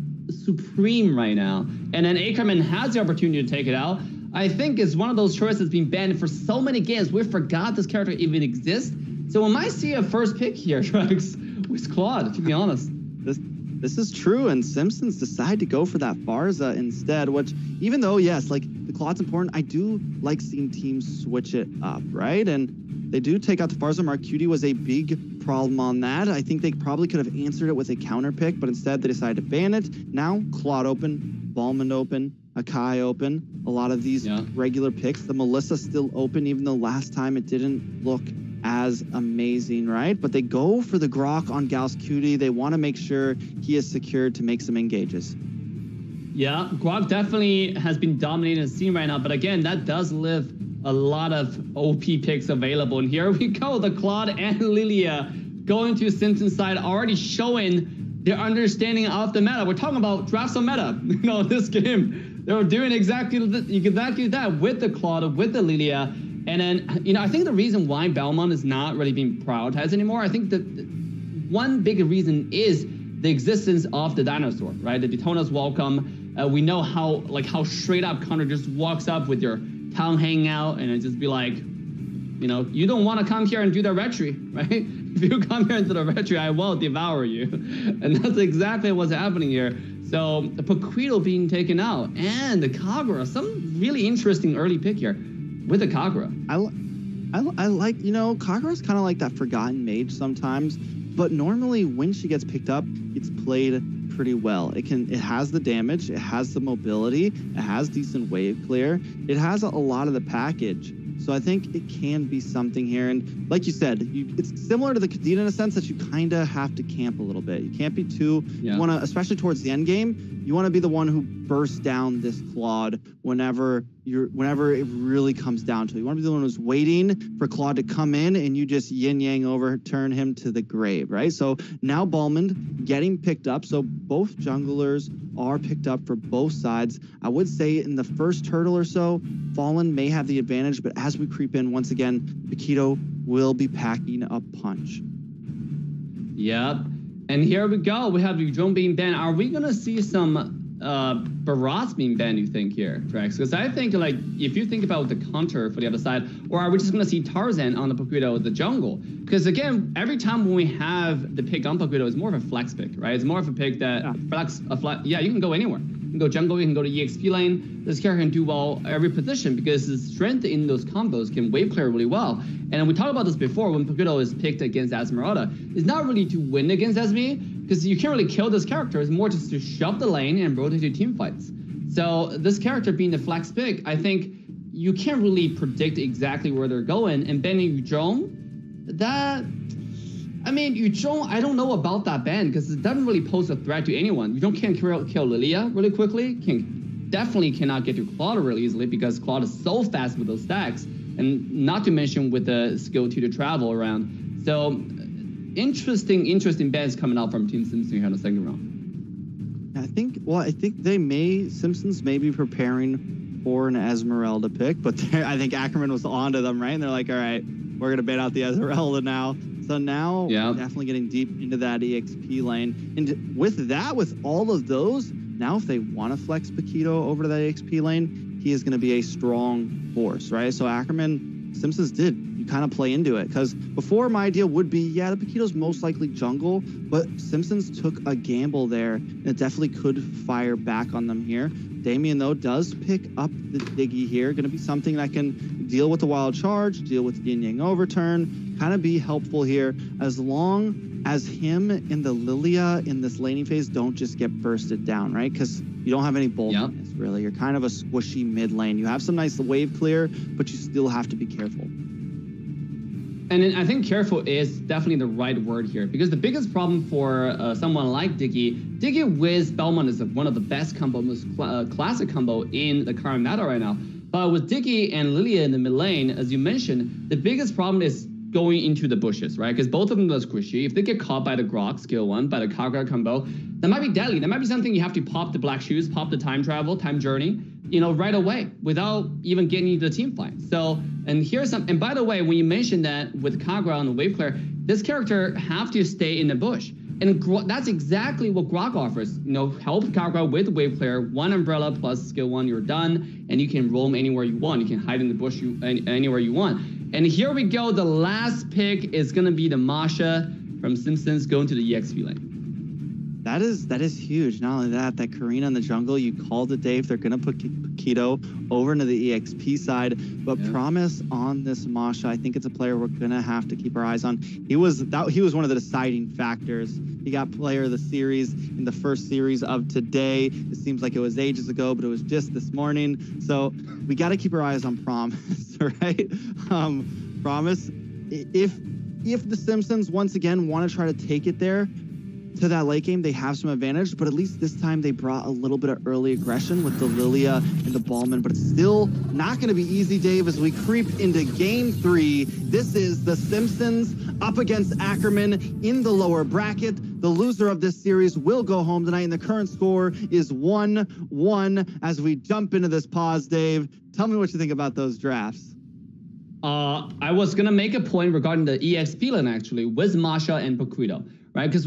supreme right now. And then Ackerman has the opportunity to take it out. I think it's one of those choices being banned for so many games. We forgot this character even exists. So we might see a first pick here, Trex, with Claude, to be honest. This is true, and Simpsons decide to go for that Pharsa instead, which, even though, yes, like, the Claude's important, I do like seeing teams switch it up, right? And they do take out the Pharsa. Mark Cutie was a big problem on that. I think they probably could have answered it with a counter pick, but instead they decided to ban it. Now, Claude open, Ballman open, Akai open, a lot of these regular picks. The Melissa still open, even though last time it didn't look as amazing, right? But they go for the Grok on Gals Cutie. They want to make sure he is secured to make some engages. Yeah, Grok definitely has been dominating the scene right now, but again, that does leave a lot of OP picks available. And here we go, the Claude and Lilia going to Simpsons side, already showing their understanding of the meta. We're talking about draft some meta, this game. They were doing exactly that with the Claude, with the Lilia. And then, I think the reason why Belmont is not really being prioritized anymore, I think that one big reason is the existence of the dinosaur, right? The Daytona's welcome. We know how straight up Connor just walks up with your tongue hanging out and it just be like, you don't want to come here and do the retry, right? If you come here and do the retry, I will devour you. And that's exactly what's happening here. So the Paquito being taken out and the Kagura, some really interesting early pick here with the Kagura. I like, Kagura's kind of like that forgotten mage sometimes, but normally when she gets picked up, it's played pretty well. It has the damage, it has the mobility, it has decent wave clear, it has a lot of the package. So I think it can be something here. And like you said, it's similar to the Kadena in a sense that you kind of have to camp a little bit. You can't be too, you want to, especially towards the end game, you want to be the one who bursts down this Claude whenever whenever it really comes down to it. You want to be the one who's waiting for Claude to come in and you just yin-yang overturn him to the grave, right? So now Balmond getting picked up. So both junglers are picked up for both sides. I would say in the first hurdle or so, Fallen may have the advantage, but as we creep in, once again, Paquito will be packing a punch. Yep. And here we go. We have Yuzhong being banned. Are we going to see some Barats being banned, you think, here, Drex? Because I think, like, if you think about the counter for the other side, or are we just going to see Tarzan on the Paquito, the jungle? Because, again, every time when we have the pick on Paquito, it's more of a flex pick, right? It's more of a pick that, you can go anywhere. You can go jungle, you can go to EXP lane. This character can do well every position because his strength in those combos can wave clear really well. And we talked about this before when Paquito is picked against Esmeralda. It's not really to win against Esme, because you can't really kill this character. It's more just to shove the lane and rotate to team fights. So this character being the flex pick, I think you can't really predict exactly where they're going. And banning Yuzhong, Yuzhong, I don't know about that ban because it doesn't really pose a threat to anyone. Yuzhong can't kill Lilia really quickly, definitely cannot get to Claude really easily because Claude is so fast with those stacks, and not to mention with the skill to travel around. So interesting bans coming out from Team Simpson here in the second round. I think Simpsons may be preparing for an Esmeralda pick, but I think Ackerman was onto them, right? And they're like, all right, we're going to ban out the Esmeralda now. So now we're definitely getting deep into that EXP lane. And with all of those, now if they want to flex Paquito over to that EXP lane, he is going to be a strong force, right? So Ackerman, Simpsons you kind of play into it. Because before my idea would be, the Paquito's most likely jungle, but Simpsons took a gamble there, and it definitely could fire back on them here. Damien, though, does pick up the Diggy here. Going to be something that can deal with the wild charge, deal with Yin Yang overturn, kind of be helpful here, as long as him and the Lilia in this laning phase don't just get bursted down, right? Because you don't have any bulkiness, really. You're kind of a squishy mid lane. You have some nice wave clear, but you still have to be careful. And I think careful is definitely the right word here, because the biggest problem for someone like Diggy with Belmont is one of the best combo, most classic combo in the current meta right now. But with Diggy and Lilia in the mid lane, as you mentioned, the biggest problem is going into the bushes, right? Because both of them are squishy. If they get caught by the Grok skill 1, by the Kagura combo, that might be deadly. That might be something you have to pop the black shoes, pop the time travel, time journey, right away without even getting into the team fight. So, and by the way, when you mentioned that with Kagura on the wave clear, this character have to stay in the bush. And that's exactly what Grok offers. Help Kagura with wave clear, 1 umbrella plus skill 1, you're done, and you can roam anywhere you want. You can hide in the bush anywhere you want. And here we go. The last pick is going to be the Masha from Simpsons going to the EXP lane. That is huge. Not only that Karina in the jungle, you called it, Dave. They're going to put Paquito over into the EXP side. But Promise on this Masha, I think it's a player we're going to have to keep our eyes on. He was one of the deciding factors. He got player of the series in the first series of today. It seems like it was ages ago, but it was just this morning. So we got to keep our eyes on Promise, right? Promise, if the Simpsons once again want to try to take it there to that late game, they have some advantage, but at least this time they brought a little bit of early aggression with the Lilia and the Ballman, but it's still not going to be easy, Dave, as we creep into game 3. This is the Simpsons up against Ackerman in the lower bracket. The loser of this series will go home tonight, and the current score is 1-1 as we jump into this pause. Dave, tell me what you think about those drafts. I was going to make a point regarding the EXP lane, actually, with Masha and Paquito. Right, because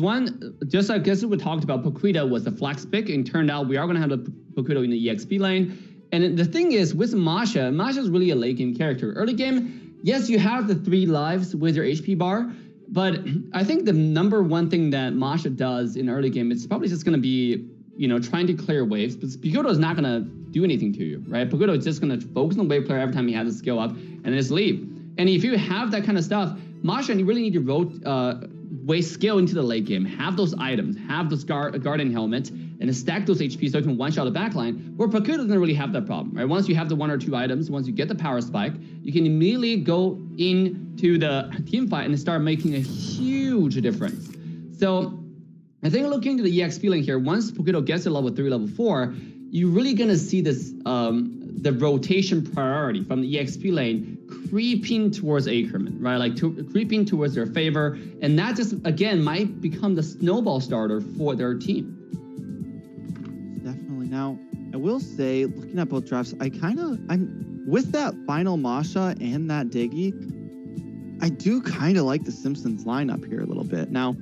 just I guess we talked about, Paquito was the flex pick, and turned out we are going to have the Paquito in the EXP lane. And the thing is, with Masha's really a late game character. Early game, yes, you have the 3 lives with your HP bar, but I think the number one thing that Masha does in early game, it's probably just going to be, trying to clear waves, but Paquito is not going to do anything to you, right? Paquito is just going to focus on wave clear every time he has a skill up, and then just leave. And if you have that kind of stuff, Masha, you really need to waste skill into the late game, have those items, have those guardian helmet, and stack those HP so you can one-shot the backline, where Paquito doesn't really have that problem, right? Once you have the 1 or 2 items, once you get the power spike, you can immediately go into the team fight and start making a huge difference. So I think looking into the EXP lane here, once Paquito gets to level 3, level 4, you're really going to see this the rotation priority from the EXP lane creeping towards Ackerman, right? Like creeping towards their favor. And that just, again, might become the snowball starter for their team. Definitely. Now, I will say, looking at both drafts, I'm with that final Masha and that Diggy, I do kind of like the Simpsons lineup here a little bit. Now,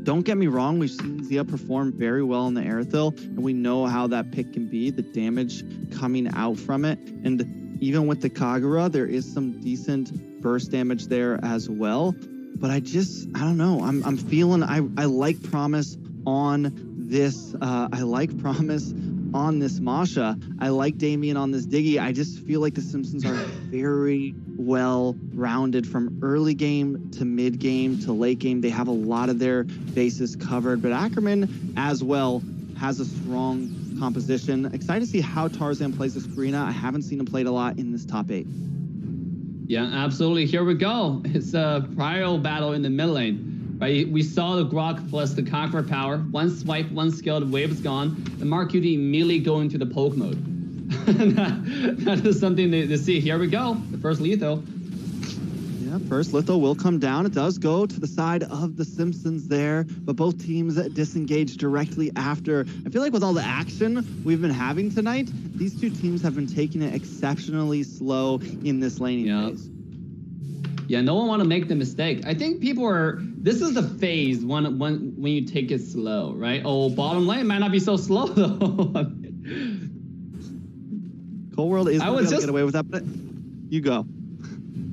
don't get me wrong, we've seen Zia perform very well in the Aerithil, and we know how that pick can be, the damage coming out from it. And even with the Kagura, there is some decent burst damage there as well. But I don't know. I'm feeling, I like Promise on this. I like Promise on this Masha. I like Damien on this Diggy. I just feel like the Simpsons are very well rounded from early game to mid game to late game. They have a lot of their bases covered, but Ackerman as well has a strong composition. Excited to see how Tarzan plays this Karina. I haven't seen him played a lot in this top 8. Yeah, absolutely. Here we go. It's a prior battle in the mid lane. Right, we saw the Grok plus the Kagura power. One swipe, one skill, the wave is gone. And Mark QD immediately go into the poke mode. that is something to see. Here we go. The first lethal. Yeah, first lethal will come down. It does go to the side of the Simpsons there, but both teams disengage directly after. I feel like with all the action we've been having tonight, these two teams have been taking it exceptionally slow in this laning phase. Yeah, no one want to make the mistake. I think people are, this is the phase when you take it slow, right? Oh, bottom lane might not be so slow though. Cold World is going to get away with that, but you go.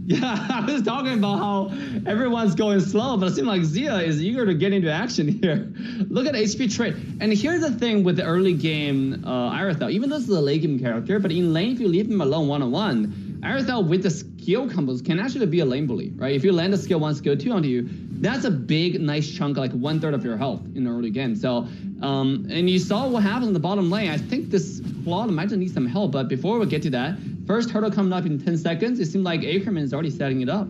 Yeah, I was talking about how everyone's going slow, but it seems like Zia is eager to get into action here. Look at HP trade. And here's the thing with the early game Aerithel. Even though this is a late game character, but in lane, if you leave him alone one-on-one, Aerithel with the skill combos can actually be a lane bully, right? If you land a skill 1, skill 2 onto you, that's a big, nice chunk, like 1/3 of your health in the early game. So, and you saw what happened in the bottom lane. I think this Claude might need some help, but before we get to that, first hurdle coming up in 10 seconds, it seemed like Ackerman is already setting it up.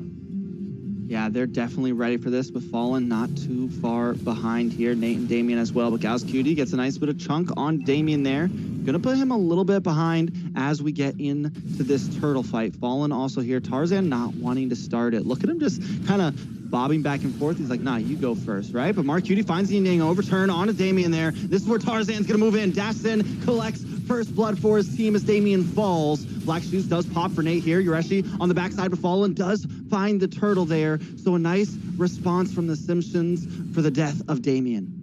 Yeah, they're definitely ready for this, but Fallen not too far behind here. Nate and Damien as well, but Gauss QD gets a nice bit of chunk on Damien there. Gonna put him a little bit behind as we get into this turtle fight. Fallen also here. Tarzan not wanting to start it. Look at him just kind of bobbing back and forth. He's like, nah, you go first, right? But Mark QD finds the Ying overturn onto Damien there. This is where Tarzan's gonna move in. Dashes in, collects first blood for his team as Damien falls. Black Shoes does pop for Nate here. Yureshi on the backside, but Fallen does find the turtle there. So a nice response from the Simpsons for the death of Damien.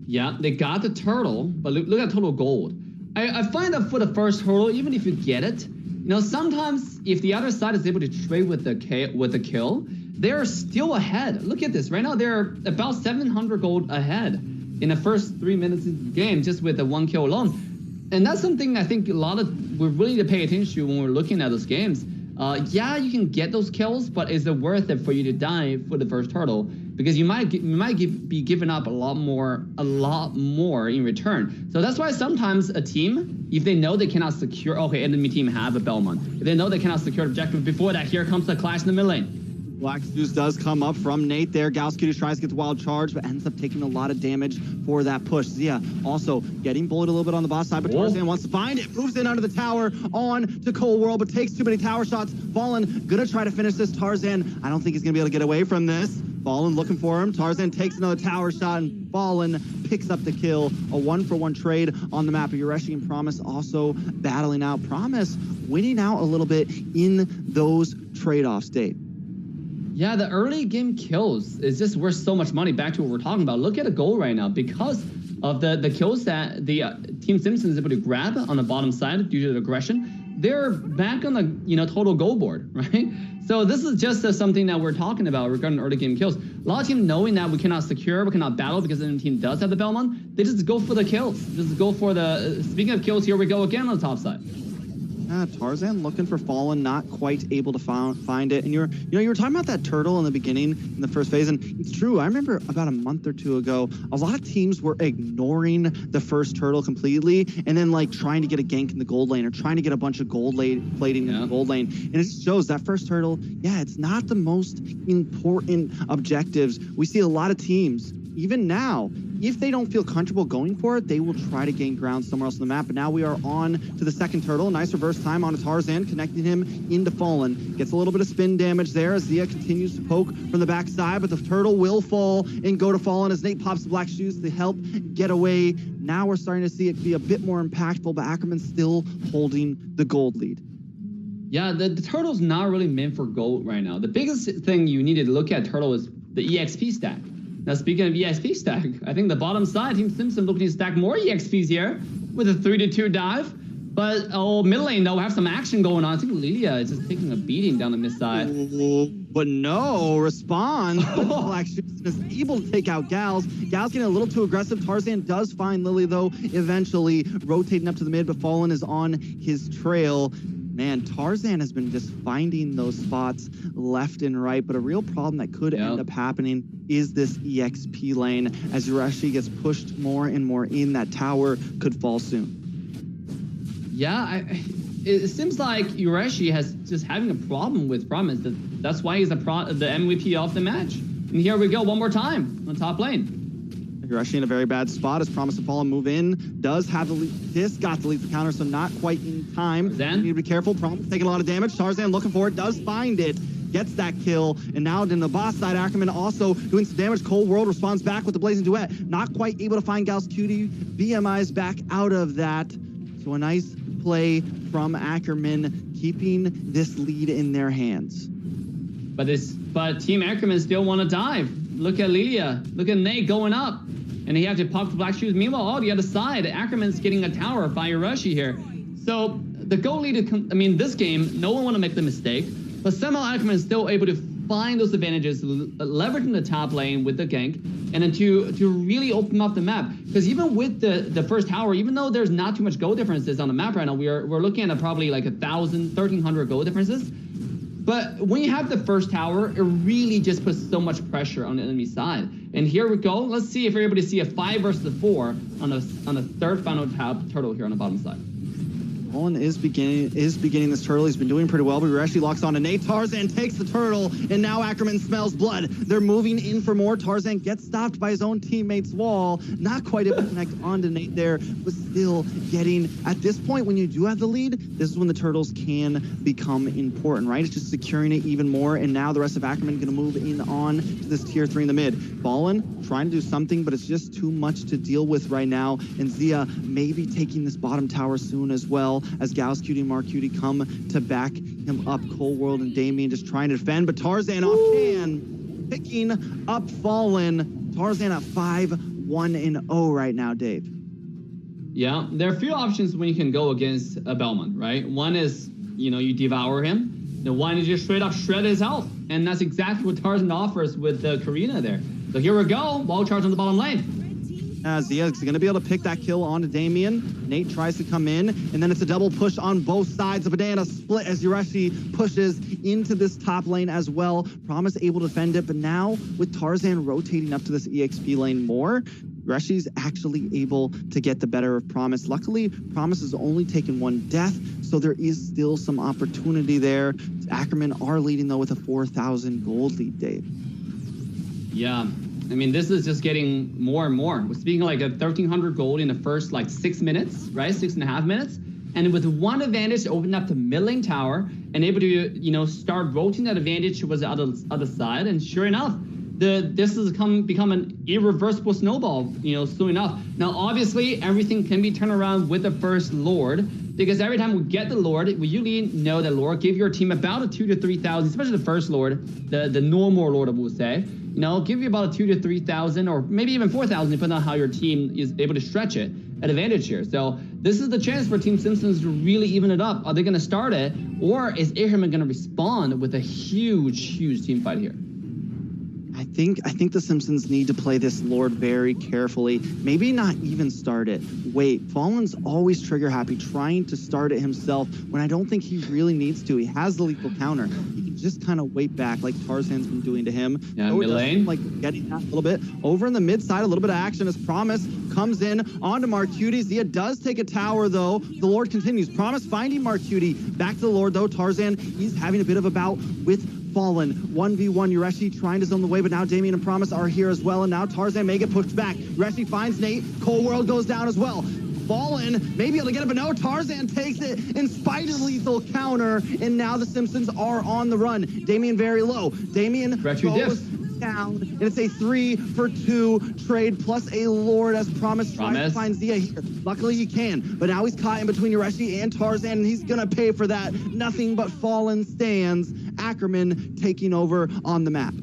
Yeah, they got the turtle, but look at total gold. I find that for the first hurdle, even if you get it, you know, sometimes if the other side is able to trade with the kill, they're still ahead. Look at this. Right now, they're about 700 gold ahead in the first 3 minutes of the game, just with the 1 kill alone. And that's something I think we really need to pay attention to when we're looking at those games. Yeah, you can get those kills, but is it worth it for you to die for the first hurdle? Because you might be giving up a lot more in return. So that's why sometimes a team, if they know they cannot secure, okay, enemy team have a Belmont. If they know they cannot secure the objective before that, here comes the clash in the mid lane. Black Zeus does come up from Nate there. Gauss QD tries to get the wild charge, but ends up taking a lot of damage for that push. Zia also getting bullied a little bit on the bot side, but Tarzan wants to find it. Moves in under the tower on to Cold World, but takes too many tower shots. Fallen gonna try to finish this. Tarzan, I don't think he's gonna be able to get away from this. Fallen looking for him. Tarzan takes another tower shot, and Fallen picks up the kill. A 1-for-1 trade on the map. Yureshi and Promise also battling out. Promise winning out a little bit in those trade-offs, Dave. Yeah, the early game kills is just worth so much money. Back to what we're talking about. Look at the goal right now. Because of the kills that the Team Simpsons is able to grab on the bottom side due to the aggression, they're back on the total goal board, right? So this is just something that we're talking about regarding early game kills. A lot of teams knowing that we cannot secure, we cannot battle because the enemy team does have the Belmont, they just go for the kills. Just go for the, speaking of kills, here we go again on the top side. Tarzan looking for Fallen, not quite able to find it. And you were talking about that turtle in the beginning, in the first phase, and it's true. I remember about a month or two ago, a lot of teams were ignoring the first turtle completely, and then like trying to get a gank in the gold lane or trying to get a bunch of gold plating in the gold lane. And it just shows that first turtle, yeah, it's not the most important objectives. We see a lot of teams, even now, if they don't feel comfortable going for it, they will try to gain ground somewhere else on the map. But now we are on to the second turtle. Nice reverse time on Tarzan, connecting him into Fallen. Gets a little bit of spin damage there as Zia continues to poke from the backside, but the turtle will fall and go to Fallen as Nate pops the black shoes to help get away. Now we're starting to see it be a bit more impactful, but Ackerman still holding the gold lead. Yeah, the turtle's not really meant for gold right now. The biggest thing you need to look at turtle is the EXP stack. Now, speaking of EXP stack, I think the bottom side, Team Simpson looking to stack more EXPs here with a 3-2 dive. But mid lane, though, we have some action going on. I think Lilia is just taking a beating down the mid side. But no, responds. Black Shoes is able to take out Gals. Gals getting a little too aggressive. Tarzan does find Lily, though, eventually rotating up to the mid, but Fallen is on his trail. Man, Tarzan has been just finding those spots left and right, but a real problem that could end up happening is this EXP lane. As Yureshi gets pushed more and more in, that tower could fall soon. Yeah, it seems like Yureshi has just having a problem with Promise. That's why he's the MVP of the match. And here we go one more time on top lane. Yureshi in a very bad spot as Promise to fall and move in. Does have the lead. This got the lead for counter, so not quite in time. Tarzan? Need to be careful. Promise taking a lot of damage. Tarzan looking for it. Does find it. Gets that kill. And now in the boss side, Ackerman also doing some damage. Cold World responds back with the Blazing Duet. Not quite able to find Gals Cutie. BMI's back out of that. So a nice play from Ackerman, keeping this lead in their hands. But Team Ackerman still want to dive. Look at Lilia. Look at Nate going up. And he had to pop the black shoes. Meanwhile, on the other side, Ackerman's getting a tower by Yureshi here. So the goal lead, this game, no one want to make the mistake. But somehow Ackerman is still able to find those advantages, leveraging the top lane with the gank, and then to really open up the map. Because even with the first tower, even though there's not too much goal differences on the map right now, we're looking at probably like 1,000, 1,300 goal differences. But when you have the first tower, it really just puts so much pressure on the enemy side. And here we go. Let's see if we're able to see a 5 versus a 4 on the third final turtle here on the bottom side. Fallen is beginning this turtle. He's been doing pretty well, but Yureshi locks on to Nate. Tarzan takes the turtle, and now Ackerman smells blood. They're moving in for more. Tarzan gets stopped by his own teammate's wall. Not quite able to connect onto Nate there, but still getting, at this point, when you do have the lead, this is when the turtles can become important, right? It's just securing it even more, and now the rest of Ackerman going to move in on to this tier 3 in the mid. Fallen trying to do something, but it's just too much to deal with right now, and Zia may be taking this bottom tower soon as well, as Gals Cutie and Mark Cutie come to back him up. Cold World and Damien just trying to defend, but Tarzan offhand picking up Fallen. Tarzan at 5-1-0 right now, Dave. Yeah, there are a few options when you can go against a Belmont, right? One is, you devour him. The one is just straight up shred his health. And that's exactly what Tarzan offers with the Karina there. So here we go, wall charge on the bottom lane. Zia's going to be able to pick that kill onto Damien. Nate tries to come in, and then it's a double push on both sides. A banana split as Yureshi pushes into this top lane as well. Promise able to defend it, but now with Tarzan rotating up to this EXP lane more, Yureshi's actually able to get the better of Promise. Luckily, Promise has only taken 1 death, so there is still some opportunity there. Ackerman are leading, though, with a 4,000 gold lead, Dave. Yeah. This is just getting more and more. We're speaking like a 1,300 gold in the first 6 minutes, right? 6.5 minutes. And with 1 advantage, open up the mid lane tower and able to, start rotating that advantage towards the other side. And sure enough, this has become an irreversible snowball, soon enough. Now, obviously, everything can be turned around with the first Lord, because every time we get the Lord, we usually know that Lord give your team about a 2,000 to 3,000, especially the first Lord, the normal Lord, I will say. Give you about a 2,000 to 3,000, or maybe even 4,000, depending on how your team is able to stretch it at advantage here. So this is the chance for Team Simpsons to really even it up. Are they going to start it, or is Ackerman going to respond with a huge team fight here? I think the Simpsons need to play this Lord very carefully. Maybe not even start it. Wait, Fallen's always trigger happy, trying to start it himself when I don't think he really needs to. He has the lethal counter. He can just kind of wait back like Tarzan's been doing to him. Yeah, mid lane. Getting that a little bit. Over in the mid side, a little bit of action as Promise comes in onto Mark Cutie. Zia does take a tower, though. The Lord continues. Promise finding Mark Cutie. Back to the Lord, though. Tarzan, he's having a bit of a bout with Fallen 1v1. Yureshi trying to zone the way, but now Damien and Promise are here as well, and now Tarzan may get pushed back. Yureshi finds Nate. Cold World goes down as well. Fallen may be able to get it, but no, Tarzan takes it in spite of lethal counter, and now the Simpsons are on the run. Damien very low. Damien goes down, and it's a 3-for-2 trade plus a Lord as Promise tries to find Zia here. Luckily he can, but now he's caught in between Yureshi and Tarzan, and he's gonna pay for that. Nothing but Fallen stands. Ackerman taking over on the map.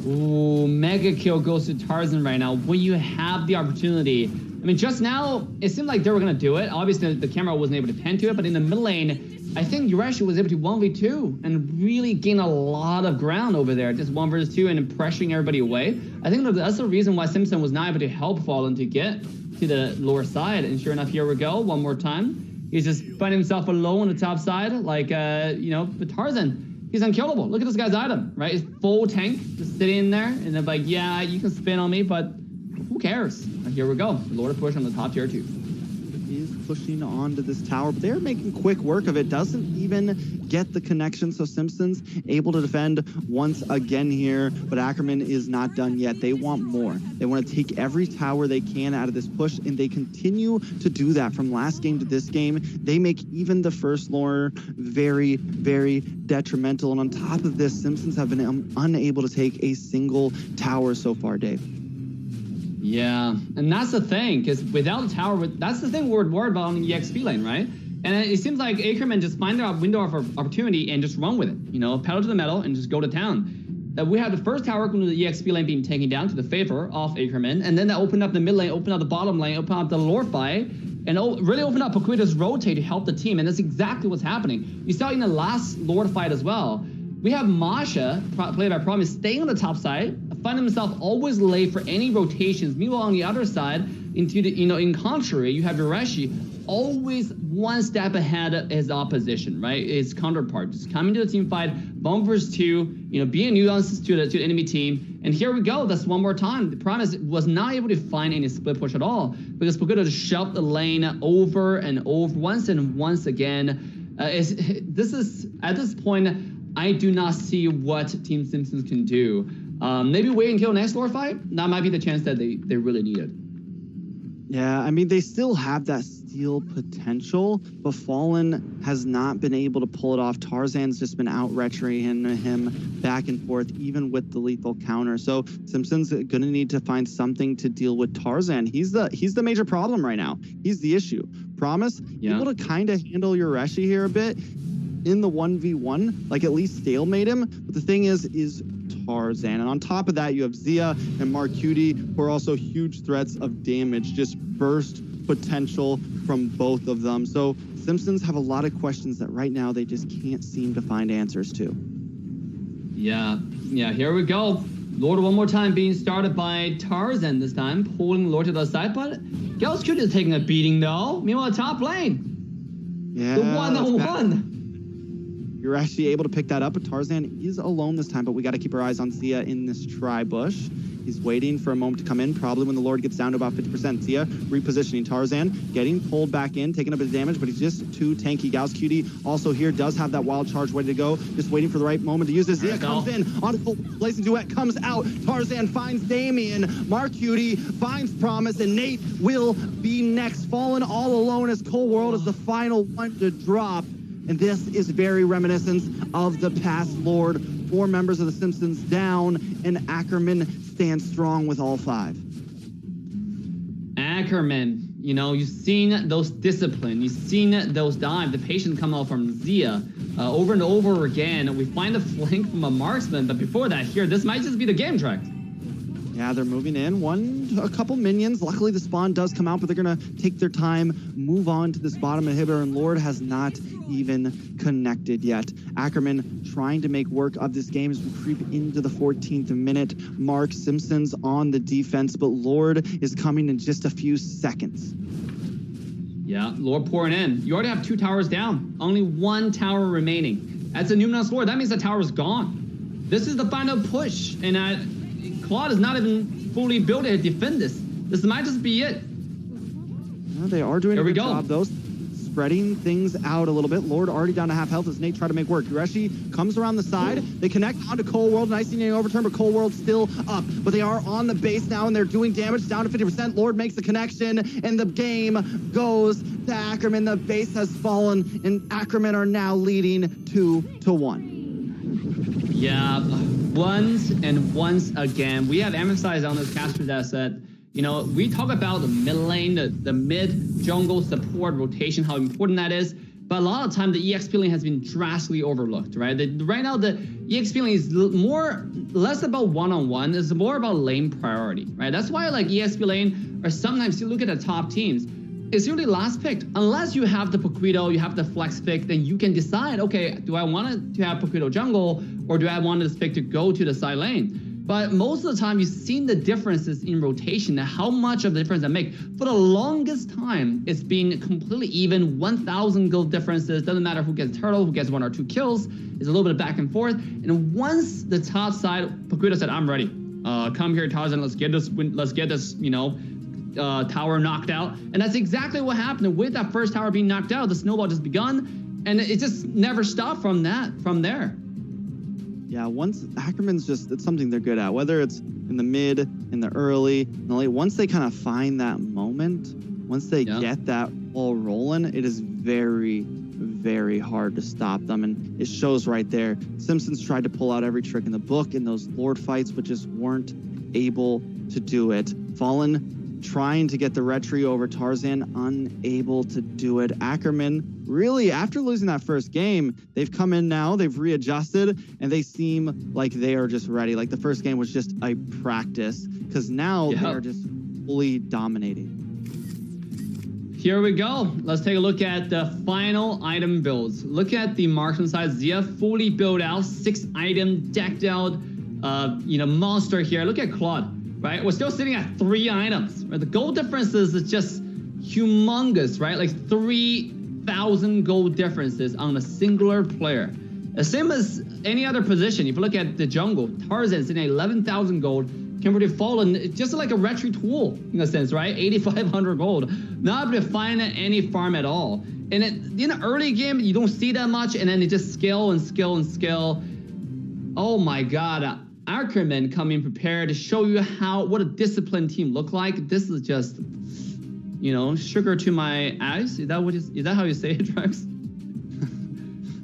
Ooh, mega kill goes to Tarzan right now. When you have the opportunity, I mean, just now, it seemed like they were going to do it. Obviously, the camera wasn't able to pan to it, but in the mid lane, I think Yureshi was able to 1v2 and really gain a lot of ground over there. Just 1 versus 2 and pressuring everybody away. I think that's the reason why Simpson was not able to help Fallen to get to the lower side. And sure enough, here we go, one more time. He's just finding himself alone on the top side, like, but Tarzan, he's unkillable. Look at this guy's item, right? It's full tank, just sitting in there, and they're like, yeah, you can spin on me, but who cares? And here we go. Lord of Push on the top tier 2. Is pushing onto this tower, but they're making quick work of it. Doesn't even get the connection, so Simpsons able to defend once again here, but Ackerman is not done yet. They want more. They want to take every tower they can out of this push, and they continue to do that from last game to this game. They make even the first lore very, very detrimental, and on top of this, Simpsons have been unable to take a single tower so far, Dave. Yeah, and that's the thing, because without a tower, that's the thing we're worried about on the EXP lane, right? And it seems like Ackerman just find a window of opportunity and just run with it. You know, pedal to the metal and just go to town. We had the first tower from the EXP lane being taken down to the favor of Ackerman, and then that opened up the mid lane, opened up the bottom lane, opened up the lore fight, and really opened up Paquita's rotate to help the team, and that's exactly what's happening. You saw in the last Lord fight as well. We have Masha, played by Promise, staying on the top side, find himself always late for any rotations. Meanwhile, on the other side, into the, in contrary, you have Yureshi always one step ahead of his opposition, right? His counterpart, just coming to the team fight, 1 versus 2, being nuances to the enemy team. And here we go. That's one more time. The Promise was not able to find any split push at all because Paquita just shoved the lane over and over once and once again. This is at this point, I do not see what Team Simpsons can do. Maybe wait until next lore fight. That might be the chance that they really needed. Yeah, I mean, they still have that steal potential, but Fallen has not been able to pull it off. Tarzan's just been out retroing him back and forth, even with the lethal counter. So Simpson's gonna need to find something to deal with Tarzan. He's the major problem right now. He's the issue. Promise, able to kind of handle Yureshi here a bit in the 1v1, like at least stalemate him. But the thing is Tarzan. And on top of that, you have Zia and Marcuti, who are also huge threats of damage, just burst potential from both of them. So Simpsons have a lot of questions that right now they just can't seem to find answers to. Yeah, here we go. Lord one more time being started by Tarzan this time, pulling Lord to the side, but Gauss Cutie is taking a beating though. Meanwhile, top lane. Yeah. The 1-on-1. You're actually able to pick that up, but Tarzan is alone this time, but we got to keep our eyes on Zia in this tri-bush. He's waiting for a moment to come in, probably when the Lord gets down to about 50%. Zia repositioning Tarzan, getting pulled back in, taking up his damage, but he's just too tanky. Gauss Cutie also here does have that wild charge ready to go, just waiting for the right moment to use it. Zia comes in on a blazing duet, comes out. Tarzan finds Damien. Mark Cutie finds Promise, and Nate will be next. Fallen all alone as Cold World is the final one to drop. And this is very reminiscent of the past Lord. 4 members of the Simpsons down, and Ackerman stands strong with all 5. Ackerman, you've seen those discipline, you've seen those dive, the patience come out from Zia over and over again. We find a flank from a marksman, but before that, here, this might just be the game track. Yeah, they're moving in. A couple minions. Luckily, the spawn does come out, but they're going to take their time, move on to this bottom inhibitor, and Lord has not even connected yet. Ackerman trying to make work of this game as we creep into the 14th minute mark. Simpsons on the defense, but Lord is coming in just a few seconds. Yeah, Lord pouring in. You already have 2 towers down. Only 1 tower remaining. That's a Numinous Lord. That means the tower is gone. This is the final push, and Claude is not even fully built to defend this. This might just be it. Well, they are doing a good job, though. spreading things out a little bit. Lord already down to half health as Nate try to make work. Yureshi comes around the side. They connect onto Cold World. Nice getting overturn, but Cold World's still up. But they are on the base now, and they're doing damage down to 50%. Lord makes the connection, and the game goes to Ackerman. The base has fallen, and Ackerman are now leading 2-1. Yeah, once again, we have emphasized on this caster that said, you know, we talk about the mid lane, the mid jungle support rotation, how important that is. But a lot of time, the EXP lane has been drastically overlooked, right? Right now, the EXP lane is less about one-on-one, it's more about lane priority, right? That's why like EXP lane, or sometimes you look at the top teams, it's usually last picked. Unless you have the Poquito, you have the flex pick, then you can decide, okay, do I want to have Poquito jungle, or do I want this pick to go to the side lane? But most of the time, you've seen the differences in rotation and how much of the difference that make. For the longest time, it's been completely even, 1,000 gold differences. Doesn't matter who gets turtle, who gets 1 or 2 kills. It's a little bit of back and forth. And once the top side, Poquito said, I'm ready. Come here, Tarzan, let's get this, you know, tower knocked out. And that's exactly what happened. With that first tower being knocked out, the snowball just begun. And it just never stopped from there. Yeah, once Ackerman's it's something they're good at, whether it's in the mid, in the early, in the late. Once they kind of find that moment, once they get that ball rolling, it is very, very hard to stop them. And it shows right there. Simpsons tried to pull out every trick in the book in those Lord fights, but just weren't able to do it. Fallen trying to get the retry over Tarzan, unable to do it. Ackerman, really, after losing that first game, they've come in now, they've readjusted, and they seem like they are just ready. Like the first game was just a practice, because now they are just fully dominating. Here we go. Let's take a look at the final item builds. Look at the marksman side. Xia fully built out, 6 item decked out, monster here. Look at Claude. Right, we're still sitting at 3 items. Right? The gold differences is just humongous, right? Like 3,000 gold differences on a singular player. The same as any other position. If you look at the jungle, Tarzan's in 11,000 gold. Kimberly Fallen, just like a retry tool in a sense, right? 8,500 gold. Not able to find any farm at all. And in the early game, you don't see that much, and then it just scale and scale and scale. Oh my God. Ackerman coming prepared to show you what a disciplined team look like. This is just, you know, sugar to my eyes. Is that how you say it, Drax?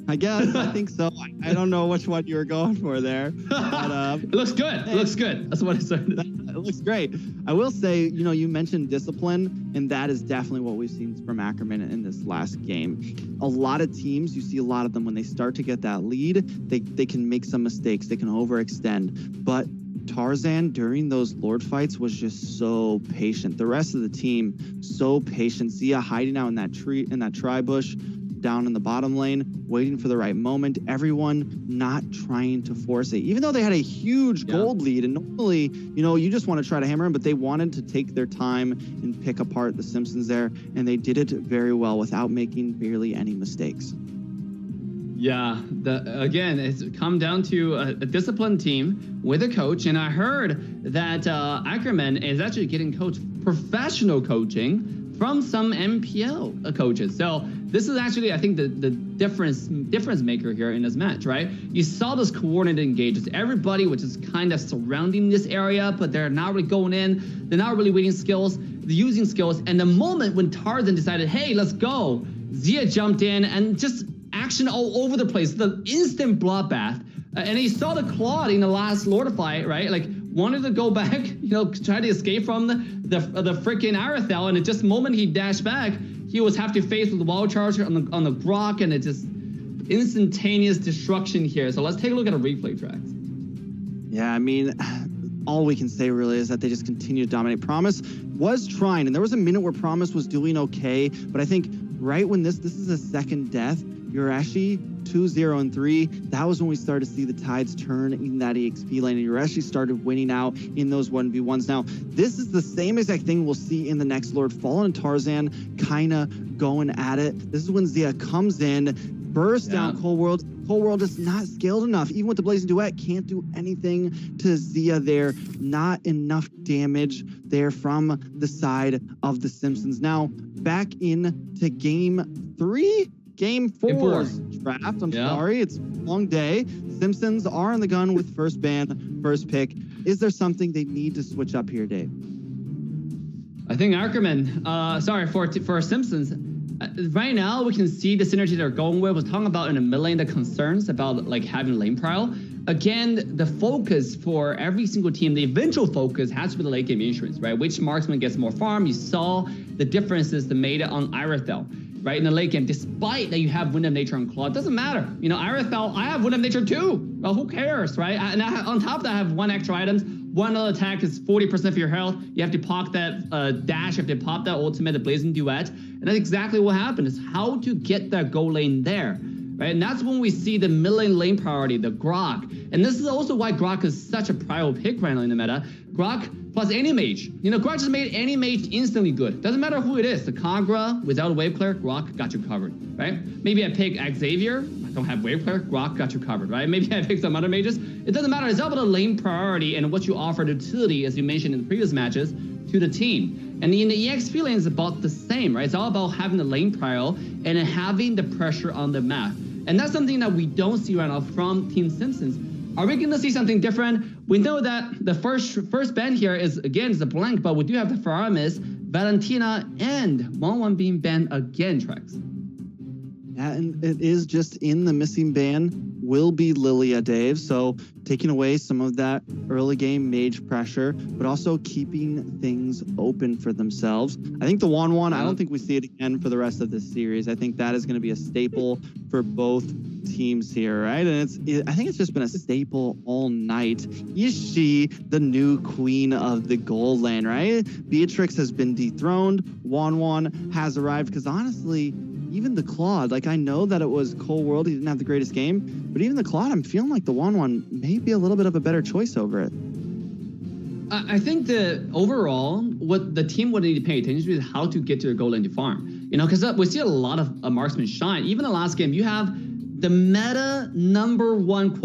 I guess. I think so. I don't know which one you were going for there. But, it looks good. It looks good. That's what I said. It looks great. I will say, you know, you mentioned discipline, and that is definitely what we've seen from Ackerman in this last game. A lot of teams, you see a lot of them when they start to get that lead, they can make some mistakes. They can overextend. But Tarzan during those Lord fights was just so patient. The rest of the team, so patient. Xia hiding out in that tree, in that tri-bush, down in the bottom lane, waiting for the right moment. Everyone not trying to force it, even though they had a huge gold lead. And normally, you know, you just want to try to hammer them, but they wanted to take their time and pick apart the Simpsons there, and they did it very well without making barely any mistakes. Yeah, again, it's come down to a disciplined team with a coach, and I heard that Ackerman is actually getting professional coaching from some MPL coaches. So this is actually, I think, the difference maker here in this match, right? You saw those coordinated engages. Everybody was just kind of surrounding this area, but they're not really going in. They're not really waiting skills. They're using skills. And the moment when Tarzan decided, hey, let's go, Xia jumped in and just action all over the place. The instant bloodbath. And he saw the Claude in the last Lord fight, right? Like, wanted to go back, you know, try to escape from the freaking Arathel, and at just the moment he dashed back, he was have to face with the wall charge on the Grok, and it just instantaneous destruction here. So let's take a look at a replay tracks. Yeah, I mean, all we can say really is that they just continue to dominate. Promise was trying, and there was a minute where Promise was doing okay, but I think right when this is a second death, Yureshi 2-0 and 3, that was when we started to see the tides turn in that EXP lane, and Yureshi started winning out in those 1v1s. Now, this is the same exact thing we'll see in the next Lord. Fallen and Tarzan kind of going at it. This is when Xia comes in, bursts down Cold World, Cold World is not skilled enough. Even with the Blazing Duet, can't do anything to Zia there. Not enough damage there from the side of the Simpsons. Now, back into game 3? Game 4's draft. I'm sorry, it's a long day. Simpsons are in the gun with first ban, first pick. Is there something they need to switch up here, Dave? I think Ackerman, for Simpsons, right now we can see the synergy they're going with. We're talking about in a million the concerns about like having lane prowl. Again, the focus for every single team, the eventual focus has to be the late game insurance, right? Which marksman gets more farm? You saw the differences they made on Irothel, right? In the late game, despite that you have Wind of Nature on Claw, it doesn't matter. You know, Irothel, I have Wind of Nature too. Well, who cares, right? And on top of that, I have 1 extra items. One other attack is 40% of your health. You have to pop that dash, you have to pop that ultimate, the Blazing Duet. And that's exactly what happened, is how to get that gold lane there. Right? And that's when we see the mid-lane lane priority, the Grok. And this is also why Grok is such a prio pick right now in the meta. Grok plus any mage. You know, Grok just made any mage instantly good. Doesn't matter who it is. The Kagura, without a wave clear, Grok got you covered, right? Maybe I pick Xavier. I don't have wave clear. Grok got you covered, right? Maybe I pick some other mages. It doesn't matter. It's all about the lane priority and what you offer the utility, as you mentioned in the previous matches, to the team. And in the EXP lane, it's about the same, right? It's all about having the lane prio and having the pressure on the map. And that's something that we don't see right now from Team Simpsons. Are we going to see something different? We know that the first ban here is a blank, but we do have the Faramis, Valentina, and 1-1 being banned again, Trex. Yeah, and it is just in the missing ban will be Lilia, Dave. So taking away some of that early game mage pressure, but also keeping things open for themselves. I think the 1-1, I don't think we see it again for the rest of this series. I think that is going to be a staple for both teams here, right? And I think it's just been a staple all night. Is she the new queen of the gold lane, right? Beatrix has been dethroned. 1-1 has arrived, because honestly, even the Claude, like, I know that it was Cold World, he didn't have the greatest game, but even the Claude, I'm feeling like the 1-1 may be a little bit of a better choice over it. I think that overall, what the team would need to pay attention to is how to get to their goal lane to farm. You know, because we see a lot of marksmen shine. Even the last game, you have the meta #1 quote